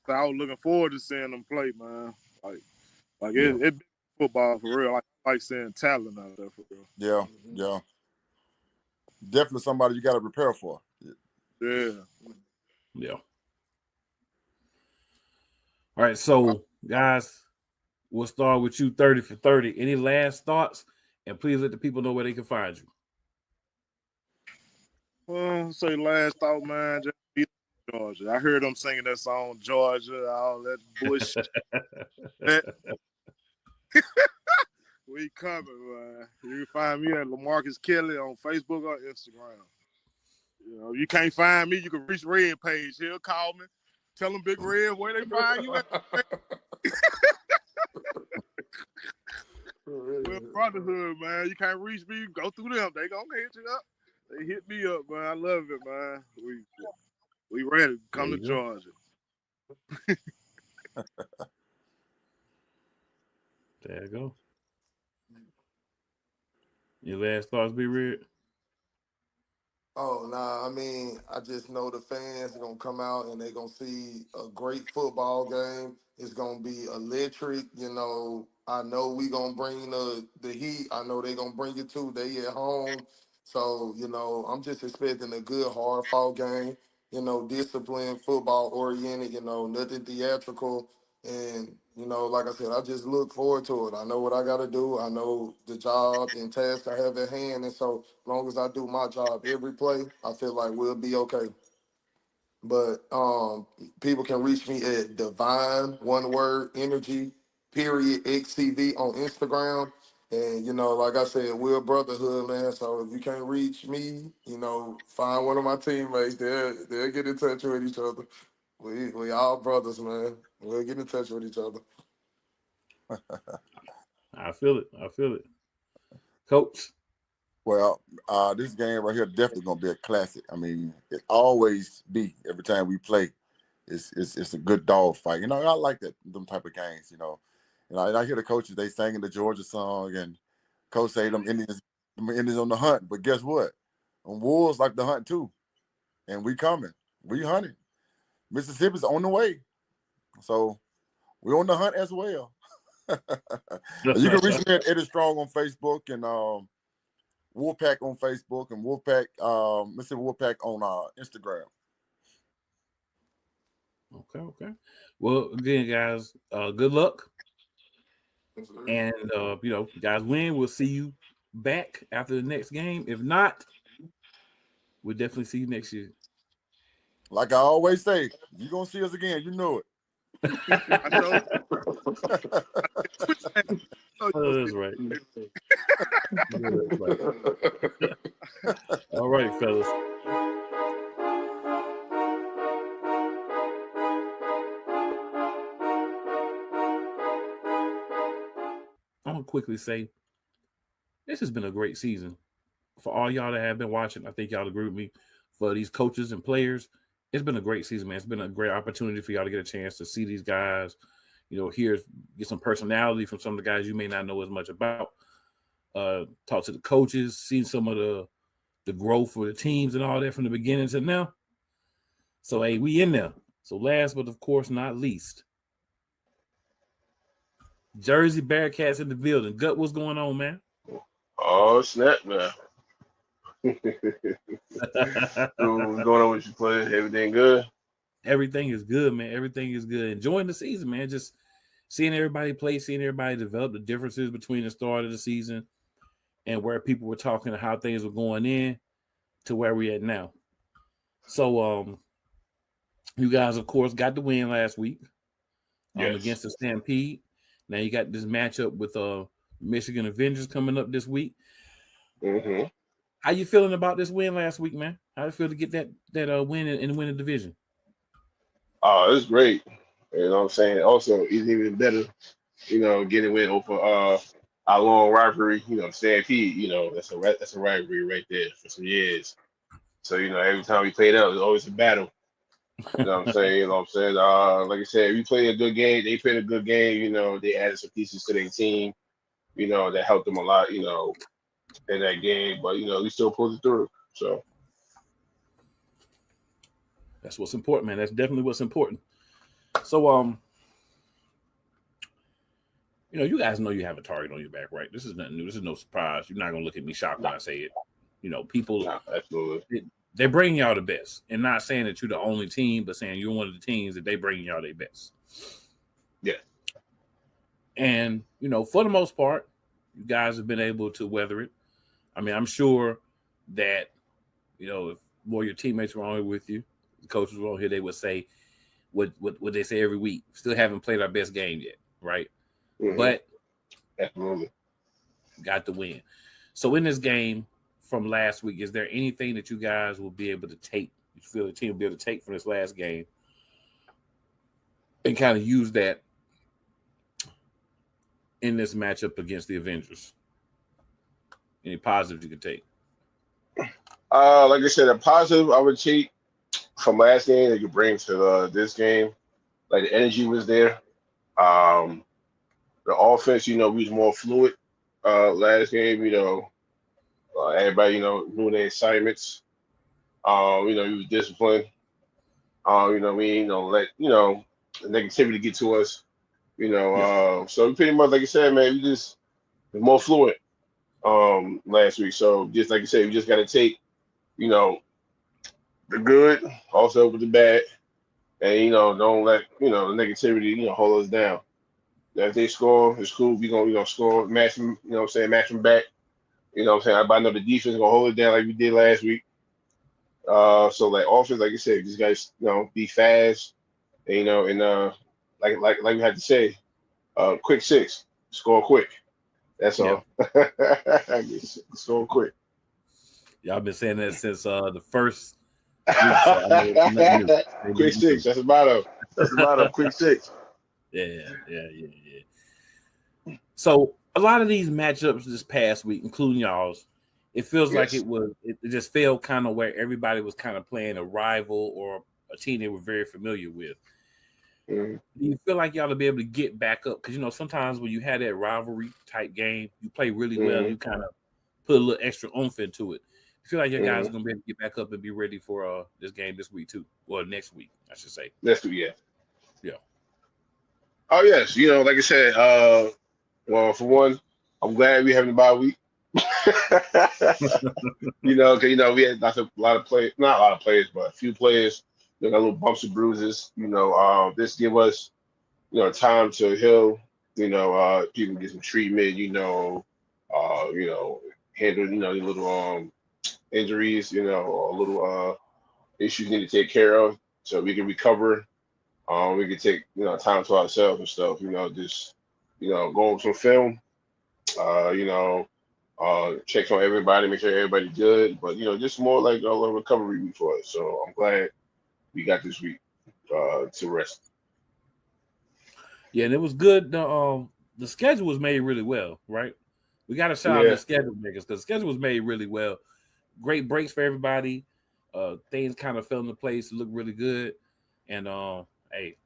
Speaker 12: So I was looking forward to seeing them play, man. Like it football for real. I like seeing talent out there for real.
Speaker 10: Yeah. Definitely somebody you got to prepare for.
Speaker 1: Yeah. All right, so guys, we'll start with you 30 for 30. Any last thoughts? And please let the people know where they can find you.
Speaker 12: Well, say last thought, man, just be Georgia. I heard them singing that song, Georgia, all that bullshit. We coming, man. You can find me at LaMarcus Kelly on Facebook or Instagram. You know, you can't find me, you can reach Red page. He'll call me. Tell them Big Red where they find you at. We're brotherhood, man. You can't reach me, go through them. They gonna hit you up. They hit me up, man. I love it, man. We ready to come to Georgia.
Speaker 1: There you go. Your last thoughts, Big Red?
Speaker 11: Oh, nah, I mean, I just know the fans are going to come out and they're going to see a great football game. It's going to be electric. You know, I know we going to bring the heat. I know they're going to bring it too. They at home. So, you know, I'm just expecting a good, hard-fought game. You know, disciplined, football-oriented, you know, nothing theatrical. And, you know, like I said, I just look forward to it. I know what I got to do. I know the job and task I have at hand. And so as long as I do my job every play, I feel like we'll be okay. But people can reach me at Divine, one word, energy, period, XCV on Instagram. And, you know, like I said, we're a brotherhood, man. So if you can't reach me, you know, find one of my teammates. They'll get in touch with each other. We all brothers, man. We'll get in touch with each other.
Speaker 1: I feel it. Coach?
Speaker 10: Well, this game right here definitely gonna be a classic. I mean, it always be every time we play. It's a good dog fight. You know, I like them type of games. You know, and I hear the coaches they singing the Georgia song, and coach say them Indians on the hunt. But guess what? Them Wolves like the hunt too, and we coming. We hunting. Mississippi's on the way, so we're on the hunt as well. You can reach me at Eddie Strong on Facebook and Wolfpack on Facebook and Wolfpack, Mr. Wolfpack on Instagram.
Speaker 1: Okay. Well, again, guys, good luck. And you guys win. We'll see you back after the next game. If not, we'll definitely see you next year.
Speaker 10: Like I always say, you're gonna see us again. You know it.
Speaker 12: I know.
Speaker 1: That's right. That's right. All right, fellas. I'm gonna quickly say this has been a great season for all y'all that have been watching. I think y'all agree with me. For these coaches and players, it's been a great season, man. It's been a great opportunity for y'all to get a chance to see these guys. Get some personality from some of the guys you may not know as much about. Talk to the coaches, see some of the growth for the teams and all that from the beginning to now. So, hey, we in there. So last but of course not least, Jersey Bearcats in the building. Gut, what's going on, man?
Speaker 13: Oh, snap, man. What's going on with you, playing? Everything good?
Speaker 1: Everything is good, man. Everything is good. Enjoying the season, man. Just seeing everybody play, seeing everybody develop, the differences between the start of the season and where people were talking and how things were going in to where we're at now. So, you guys, of course, got the win last week against the Stampede. Now you got this matchup with Michigan Avengerz coming up this week.
Speaker 13: Mm-hmm.
Speaker 1: How you feeling about this win last week, man? How do you feel to get that win and win the division?
Speaker 13: Oh, it's great. You know what I'm saying? Also, it's even better, getting win over our long rivalry, Stampede. That's a rivalry right there for some years. So, every time we played out, it was always a battle. You know what I'm saying? Like I said, we played a good game. They played a good game. They added some pieces to their team, that helped them a lot, in that game. But, we still pulled it through. So
Speaker 1: that's what's important, man. That's definitely what's important. So, you guys know you have a target on your back, right? This is nothing new. This is no surprise. You're not going to look at me shocked when I say it. People,
Speaker 13: absolutely.
Speaker 1: They bring y'all the best. And not saying that you're the only team, but saying you're one of the teams that they bring y'all their best.
Speaker 13: Yeah.
Speaker 1: And, for the most part, you guys have been able to weather it. I mean, I'm sure that, if more of your teammates were on here with you, the coaches were on here, they would say what they say every week. Still haven't played our best game yet, right?
Speaker 13: Mm-hmm.
Speaker 1: But
Speaker 13: absolutely
Speaker 1: got the win. So in this game from last week, is there anything that you guys will be able to take, you feel the team will be able to take from this last game and kind of use that in this matchup against the Avengerz? Any positives you can take?
Speaker 13: Like I said, a positive I would take from last game that you bring to this game, like the energy was there. The offense, we was more fluid last game. Everybody, doing their assignments. We was disciplined. We ain't let the negativity get to us. So pretty much, like I said, man, we just more fluid last week. So just like you said, we just got to take, the good also with the bad, and don't let the negativity hold us down. If they score, it's cool. We gonna score, match them. Match them back. I know the defense gonna hold it down like we did last week. So like offense, like I said, these guys, be fast, and, like we had to say, quick six, score quick. That's all. Score quick.
Speaker 1: Y'all been saying that since the first week. So I know
Speaker 13: quick six. That's the motto. That's the motto. Quick six.
Speaker 1: Yeah. So a lot of these matchups this past week, including y'all's, it feels like it just felt kind of where everybody was kind of playing a rival or a team they were very familiar with.
Speaker 13: Mm-hmm.
Speaker 1: Do you feel like y'all to be able to get back up? Because, sometimes when you had that rivalry type game, you play really well, you kind of put a little extra oomph into it. You feel like your guys are going to be able to get back up and be ready for this game this week too, or next week, I should say.
Speaker 13: Next week, yeah.
Speaker 1: Yeah.
Speaker 13: Oh, yes. Like I said, well, for one, I'm glad we're having a bye week. Because, we had a lot of players, not a lot of players, but a few players that got little bumps and bruises. This give us, time to heal, people get some treatment, handle, the little injuries, or little issues need to take care of so we can recover. We can take, time to ourselves and stuff, just, go over some film, uh, you know, check on everybody, make sure everybody's good, but, just more like a little recovery week for us. So I'm glad we got this week to rest.
Speaker 1: Yeah, and it was good. The schedule was made really well, right? We got to shout out the
Speaker 13: Yeah.
Speaker 1: schedule makers because the schedule was made really well. Great breaks for everybody. Things kind of fell into place. It looked really good. And hey,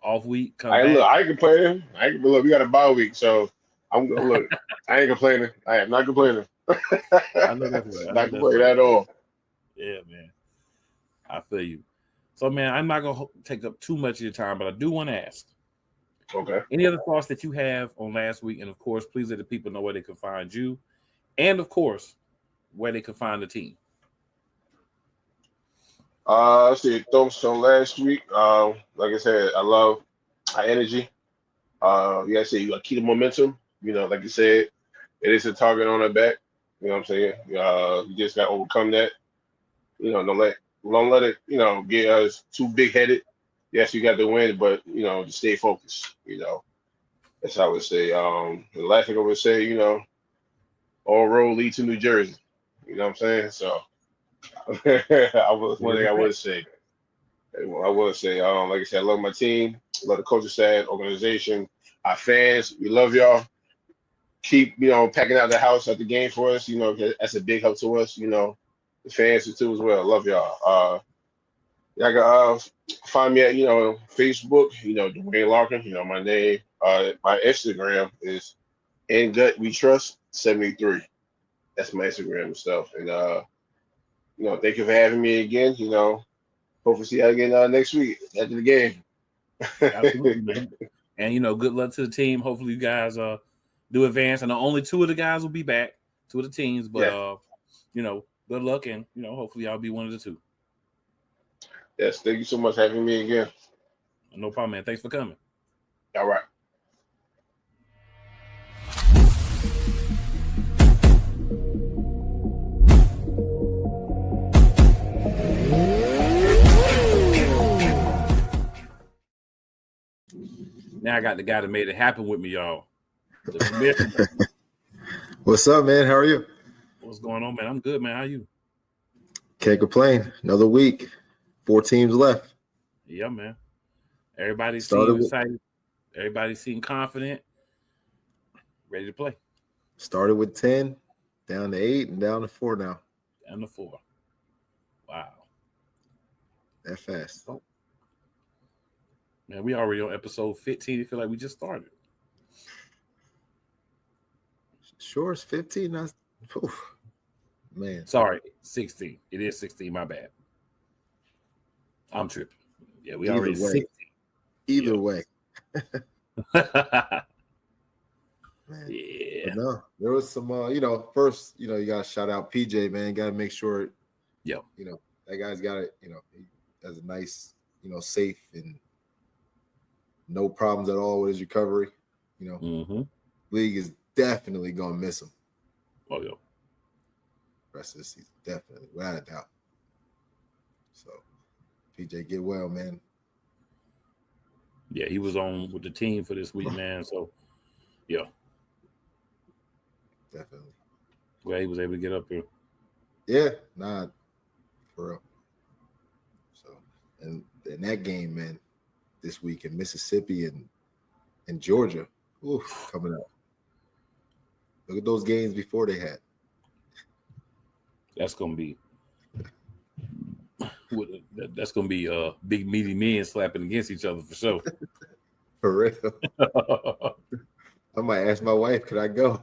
Speaker 1: off week, come
Speaker 13: I
Speaker 1: back.
Speaker 13: look, I ain't complaining. Look, we got a bye week, so I'm gonna look. I ain't complaining. I am not complaining.
Speaker 1: I know that's right.
Speaker 13: Not complaining at all.
Speaker 1: Yeah, man. I feel you. So, man, I'm not gonna take up too much of your time, but I do want to ask.
Speaker 13: Okay.
Speaker 1: Any other thoughts that you have on last week? And of course, please let the people know where they can find you, and of course, where they can find the team.
Speaker 13: Let's see, thoughts on last week. Like I said, I love our energy. You gotta say you gotta keep the momentum. Like you said, it is a target on our back. You know what I'm saying? You just gotta overcome that. Don't let it, get us too big headed. Yes, you got to win, but just stay focused. That's how I would say. The last thing I would say, all road lead to New Jersey. You know what I'm saying? So one thing I would say. I would say, like I said, I love my team, love the coaching staff, organization, our fans. We love y'all. Keep, packing out the house at the game for us. 'Cause that's a big help to us. The fans too as well. Love y'all. Y'all can find me at Facebook. Dwayne Larkin. My name. My Instagram is In Gut We Trust 73. That's my Instagram and stuff. And thank you for having me again. Hopefully see you again next week after the game.
Speaker 1: Absolutely, man. And good luck to the team. Hopefully, you guys do advance. I know only two of the guys will be back, two of the teams, but good luck, and hopefully, I'll be one of the two.
Speaker 13: Yes, thank you so much for having me again.
Speaker 1: No problem, man. Thanks for coming.
Speaker 13: All right.
Speaker 1: Now I got the guy that made it happen with me, y'all.
Speaker 14: What's up, man? How are you?
Speaker 1: What's going on, man? I'm good, man. How you?
Speaker 14: Can't complain. Another week. 4 teams left.
Speaker 1: Yeah, man. Everybody
Speaker 14: Started
Speaker 1: seems
Speaker 14: with-
Speaker 1: excited. Everybody seems confident. Ready to play.
Speaker 14: Started with 10, down to 8, and down to 4 now.
Speaker 1: Down to 4. Wow.
Speaker 14: That fast.
Speaker 1: Oh. Man, we already on episode 15. I feel like we just started.
Speaker 14: Sure, it's 15. That's, man.
Speaker 1: Sorry, 16. It is 16. My bad. I'm tripping. Yeah, we
Speaker 14: Either
Speaker 1: already
Speaker 14: way.
Speaker 1: 16.
Speaker 14: Either way. Man.
Speaker 1: Yeah.
Speaker 14: But no, there was some, first, you got to shout out PJ, man. Got to make sure, that guy's got it, he has a nice, safe and no problems at all with his recovery. League is definitely going to miss him.
Speaker 1: Oh, yeah.
Speaker 14: Rest of the season, definitely, without a doubt. So, PJ, get well, man.
Speaker 1: Yeah, he was on with the team for this week, man. So, yeah.
Speaker 14: Definitely.
Speaker 1: Glad he was able to get up here.
Speaker 14: Yeah, nah, for real. So, and that game, man, this week in Mississippi and Georgia, coming up. Look at those games before they had.
Speaker 1: That's gonna be big meaty men slapping against each other for sure.
Speaker 14: For real. I might ask my wife, could I go?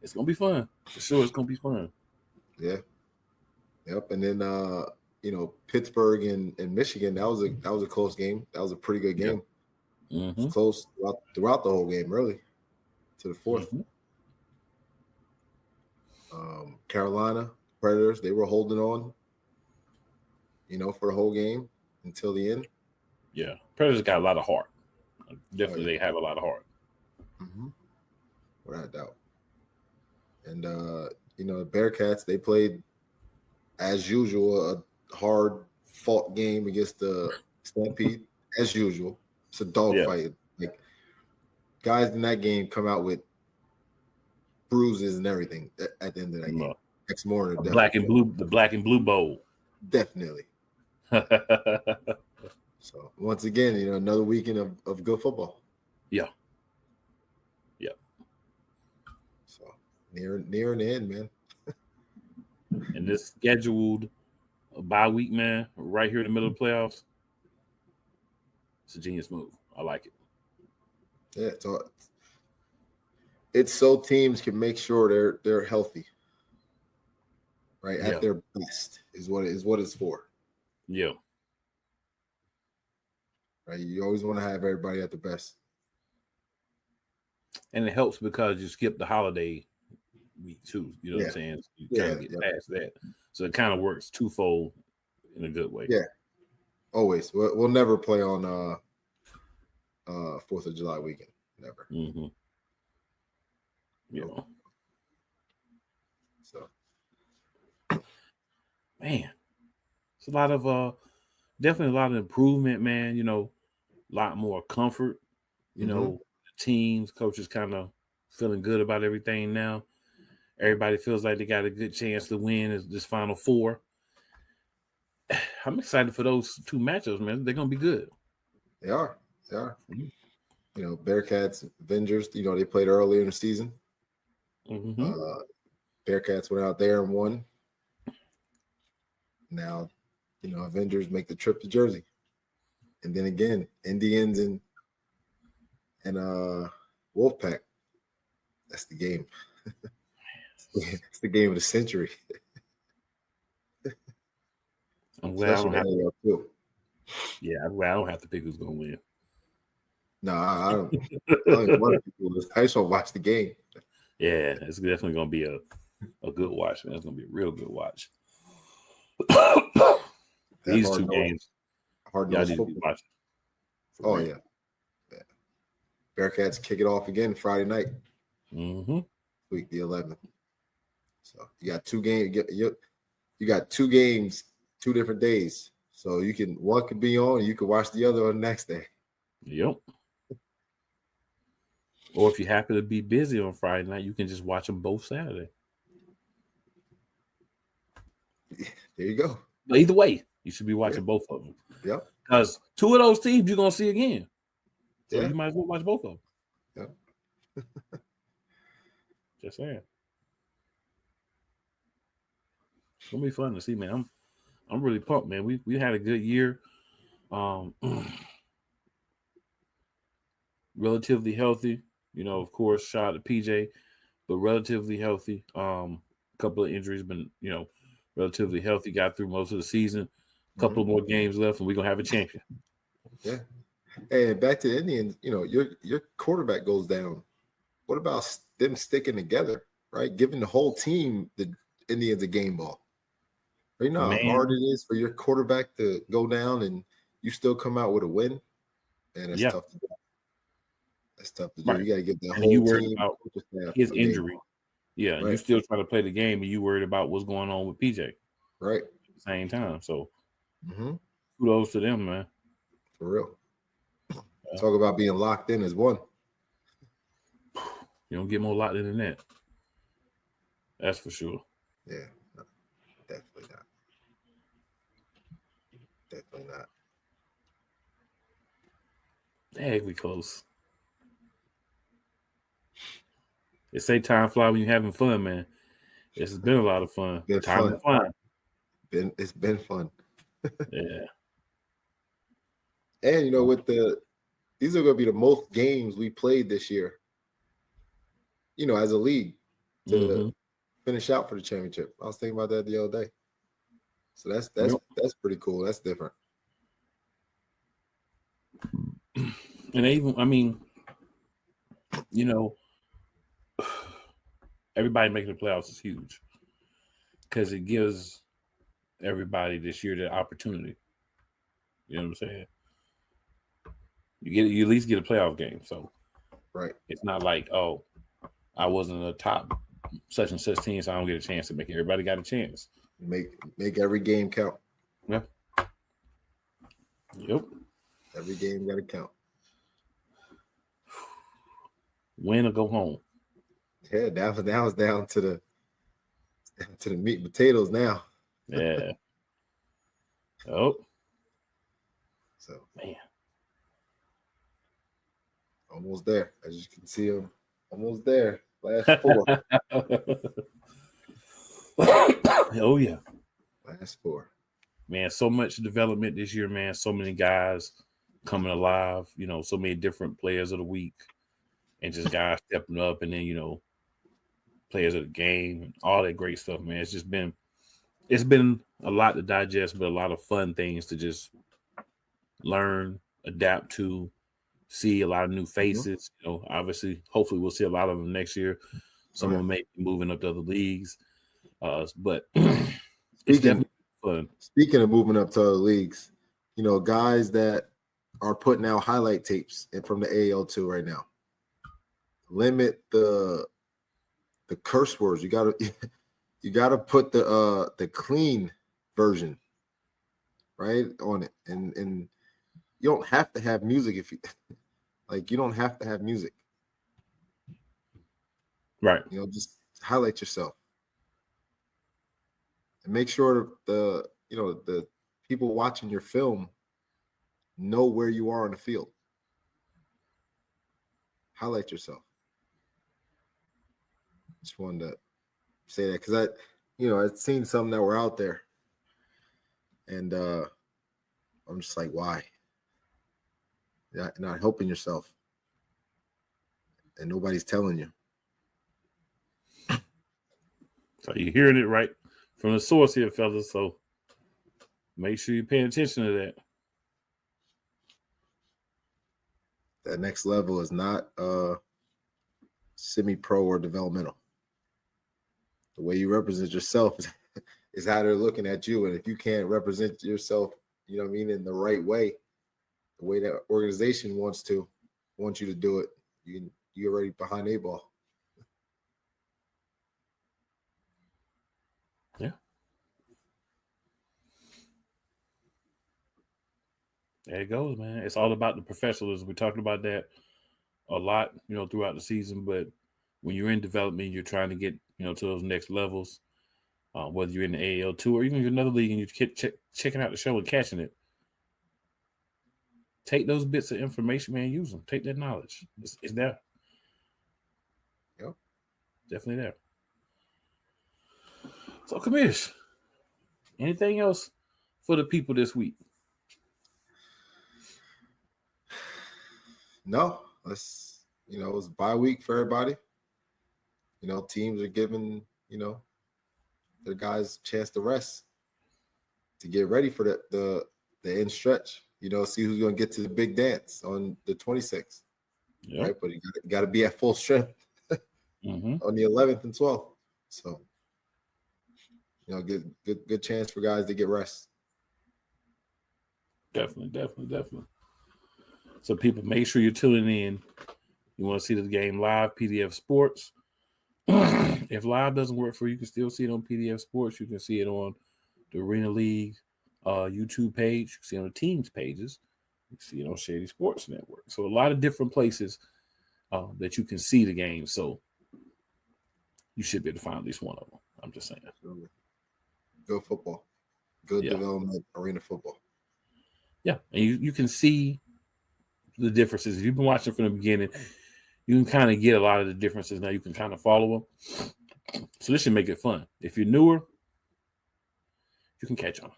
Speaker 1: It's gonna be fun. For sure, it's gonna be fun.
Speaker 14: Yeah. Yep. And then Pittsburgh and Michigan, that was a close game. That was a pretty good game.
Speaker 1: Yep.
Speaker 14: It was close throughout the whole game, really, to the fourth. Carolina Predators, they were holding on, for the whole game. until the end.
Speaker 1: Yeah, Predators got a lot of heart. Definitely, they have a lot of heart.
Speaker 14: Mm-hmm. Without a doubt. And the Bearcats, they played as usual a hard fought game against the Stampede as usual. It's a dogfight. Like guys in that game come out with bruises and everything at the end of that game. Next morning,
Speaker 1: the black and blue bowl.
Speaker 14: Definitely. So once again, another weekend of good football.
Speaker 1: Yeah.
Speaker 14: So near an end, man.
Speaker 1: And this scheduled bye week, man, right here in the middle of the playoffs. It's a genius move. I like it.
Speaker 14: Yeah, it's so teams can make sure they're healthy. Right? At their best is what it's for.
Speaker 1: Yeah.
Speaker 14: Right. You always want to have everybody at the best.
Speaker 1: And it helps because you skip the holiday week too. You know what I'm saying? You kind of get past that. So it kind of works twofold in a good way.
Speaker 14: Yeah. Always. We'll never play on 4th of July weekend. Never.
Speaker 1: Mm-hmm. Yeah.
Speaker 14: So
Speaker 1: man, it's a lot of definitely a lot of improvement, man. A lot more comfort. Teams, coaches kind of feeling good about everything now. Everybody feels like they got a good chance to win this Final Four. I'm excited for those two matchups, man. They're gonna be good.
Speaker 14: They are. Bearcats, Avengerz. They played earlier in the season.
Speaker 1: Mm-hmm.
Speaker 14: Bearcats went out there and won. Now, Avengerz make the trip to Jersey, and then again, Indians and Wolfpack. That's the game. It's the game of the century.
Speaker 1: I'm glad I don't have to. Yeah, I'm glad I don't have to pick who's gonna win.
Speaker 14: No, I don't. I just want to watch the game.
Speaker 1: Yeah, it's definitely gonna be a good watch, man. It's gonna be a real good watch. These two games,
Speaker 14: hard
Speaker 1: y'all
Speaker 14: nose
Speaker 1: need to be
Speaker 14: football.
Speaker 1: watching.
Speaker 14: Oh yeah. Bearcats kick it off again Friday night.
Speaker 1: Mm-hmm.
Speaker 14: Week the 11th. So you got 2 games. You got 2 games, 2 different days. So one could be on, and you could watch the other on the next day.
Speaker 1: Yep. Or if you happen to be busy on Friday night, you can just watch them both Saturday.
Speaker 14: There you go.
Speaker 1: But either way, you should be watching both of them.
Speaker 14: Yep.
Speaker 1: Because 2 of those teams you're gonna see again. So you might as well watch both of them.
Speaker 14: Yep.
Speaker 1: Just saying. It's gonna be fun to see, man. I'm really pumped, man. We had a good year. Relatively healthy. Of course, shout out to PJ, but relatively healthy. A couple of injuries, but relatively healthy. Got through most of the season. A couple more games left, and we're gonna have a champion.
Speaker 14: Yeah. And back to the Indians, your quarterback goes down. What about them sticking together, right? Giving the whole team the Indians a game ball. You know how hard it is for your quarterback to go down and you still come out with a win? Man, that's tough to do. That's tough to do.
Speaker 1: Right.
Speaker 14: You got to get the
Speaker 1: and
Speaker 14: whole
Speaker 1: you worried
Speaker 14: team
Speaker 1: about his injury. Yeah,
Speaker 14: right.
Speaker 1: You still trying to play the game, and you worried about what's going on with PJ.
Speaker 14: Right.
Speaker 1: At the same time. So kudos to them, man.
Speaker 14: For real. Talk about being locked in as one.
Speaker 1: You don't get more locked in than that. That's for sure.
Speaker 14: Yeah, no, definitely not. Definitely not.
Speaker 1: Dang, we close. They say time fly when you're having fun, man. This has been a lot of fun. Time to fly.
Speaker 14: It's been fun.
Speaker 1: Yeah.
Speaker 14: And these are going to be the most games we played this year. As a league to finish out for the championship. I was thinking about that the other day. So that's pretty cool. That's different.
Speaker 1: And everybody making the playoffs is huge because it gives everybody this year the opportunity. You know what I'm saying? You at least get a playoff game. So
Speaker 14: right,
Speaker 1: it's not like, oh, I wasn't a top such and such team, so I don't get a chance to make it. Everybody got a chance.
Speaker 14: Make every game count.
Speaker 1: Yeah. Yep.
Speaker 14: Every game got to count.
Speaker 1: Win or go home.
Speaker 14: Yeah, that was down to the meat and potatoes now.
Speaker 1: Yeah. Oh.
Speaker 14: So
Speaker 1: man.
Speaker 14: Almost there. As you can see him. Almost there. Last 4.
Speaker 1: Oh yeah.
Speaker 14: Last 4.
Speaker 1: Man, so much development this year, man. So many guys coming alive, you know, so many different players of the week and just guys stepping up, and then, you know, players of the game and all that great stuff, man. It's been a lot to digest, but a lot of fun things to just learn, adapt to, see a lot of new faces. You know, obviously, hopefully we'll see a lot of them next year. Some of them may be moving up to other leagues. But it's definitely fun.
Speaker 14: Speaking of moving up to other leagues, you know, guys that are putting out highlight tapes and from the AL2 right now. Limit the curse words. You gotta put the clean version right on it. And you don't have to have music if you you don't have to have music.
Speaker 1: Right.
Speaker 14: You know, just highlight yourself. And make sure the people watching your film know where you are on the field. Highlight yourself. Just wanted to say that because I'd seen some that were out there, and I'm just like, why? Not helping yourself, and nobody's telling you.
Speaker 1: So you're hearing it right from the source here, fellas. So make sure you're paying attention to that.
Speaker 14: That next level is not semi-pro or developmental. The way you represent yourself is how they're looking at you. And if you can't represent yourself, you know what I mean, in the right way, the way that organization wants you to do it, you're already behind a ball.
Speaker 1: Yeah. There it goes, man. It's all about the professionalism. We talked about that a lot, you know, throughout the season. But when you're in development, you're trying to get, you know, to those next levels, whether you're in the AL2 or even another league and you're checking out the show and catching it. Take those bits of information, man, use them. Take that knowledge. It's there.
Speaker 14: Yep.
Speaker 1: Definitely there. So, Kamish, anything else for the people this week?
Speaker 14: No, it's bye week for everybody. You know, teams are giving, their guys a chance to rest, to get ready for the end stretch. You know, see who's going to get to the big dance on the 26th. Yep. Right, but you got to be at full strength on the 11th and 12th. So, you know, good chance for guys to get rest.
Speaker 1: Definitely. So people, make sure you're tuning in. You want to see the game live, PDF Sports. If live doesn't work for you, you can still see it on PDF Sports. You can see it on the Arena League YouTube page. You can see it on the teams pages. You can see it on Shady Sports Network. So a lot of different places that you can see the game. So you should be able to find at least one of them. I'm just saying.
Speaker 14: Good football. Good development, arena football.
Speaker 1: Yeah, and you can see the differences. If you've been watching from the beginning, you can kind of get a lot of the differences. Now you can kind of follow them. So this should make it fun. If you're newer, you can catch on.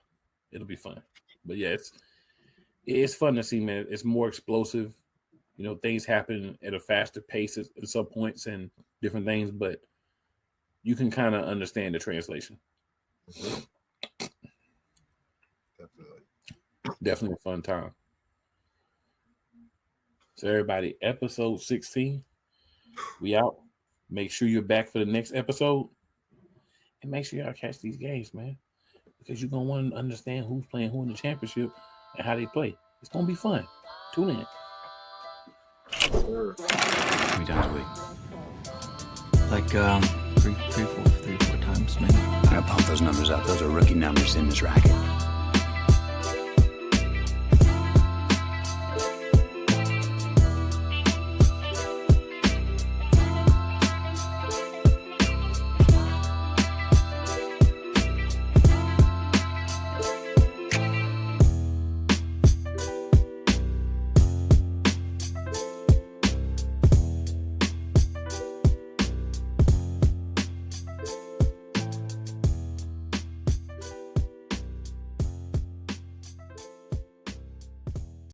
Speaker 1: It'll be fun. But yeah, it's fun to see, man. It's more explosive. You know, things happen at a faster pace at some points and different things, but you can kind of understand the translation. Definitely a fun time. So everybody, episode 16, we out. Make sure you're back for the next episode. And make sure y'all catch these games, man. Because you're going to want to understand who's playing who in the championship and how they play. It's gonna be fun. Tune in.
Speaker 14: Sure.
Speaker 15: How many times a week? Like three, four times maybe. I gotta pump those numbers up. Those are rookie numbers in this racket.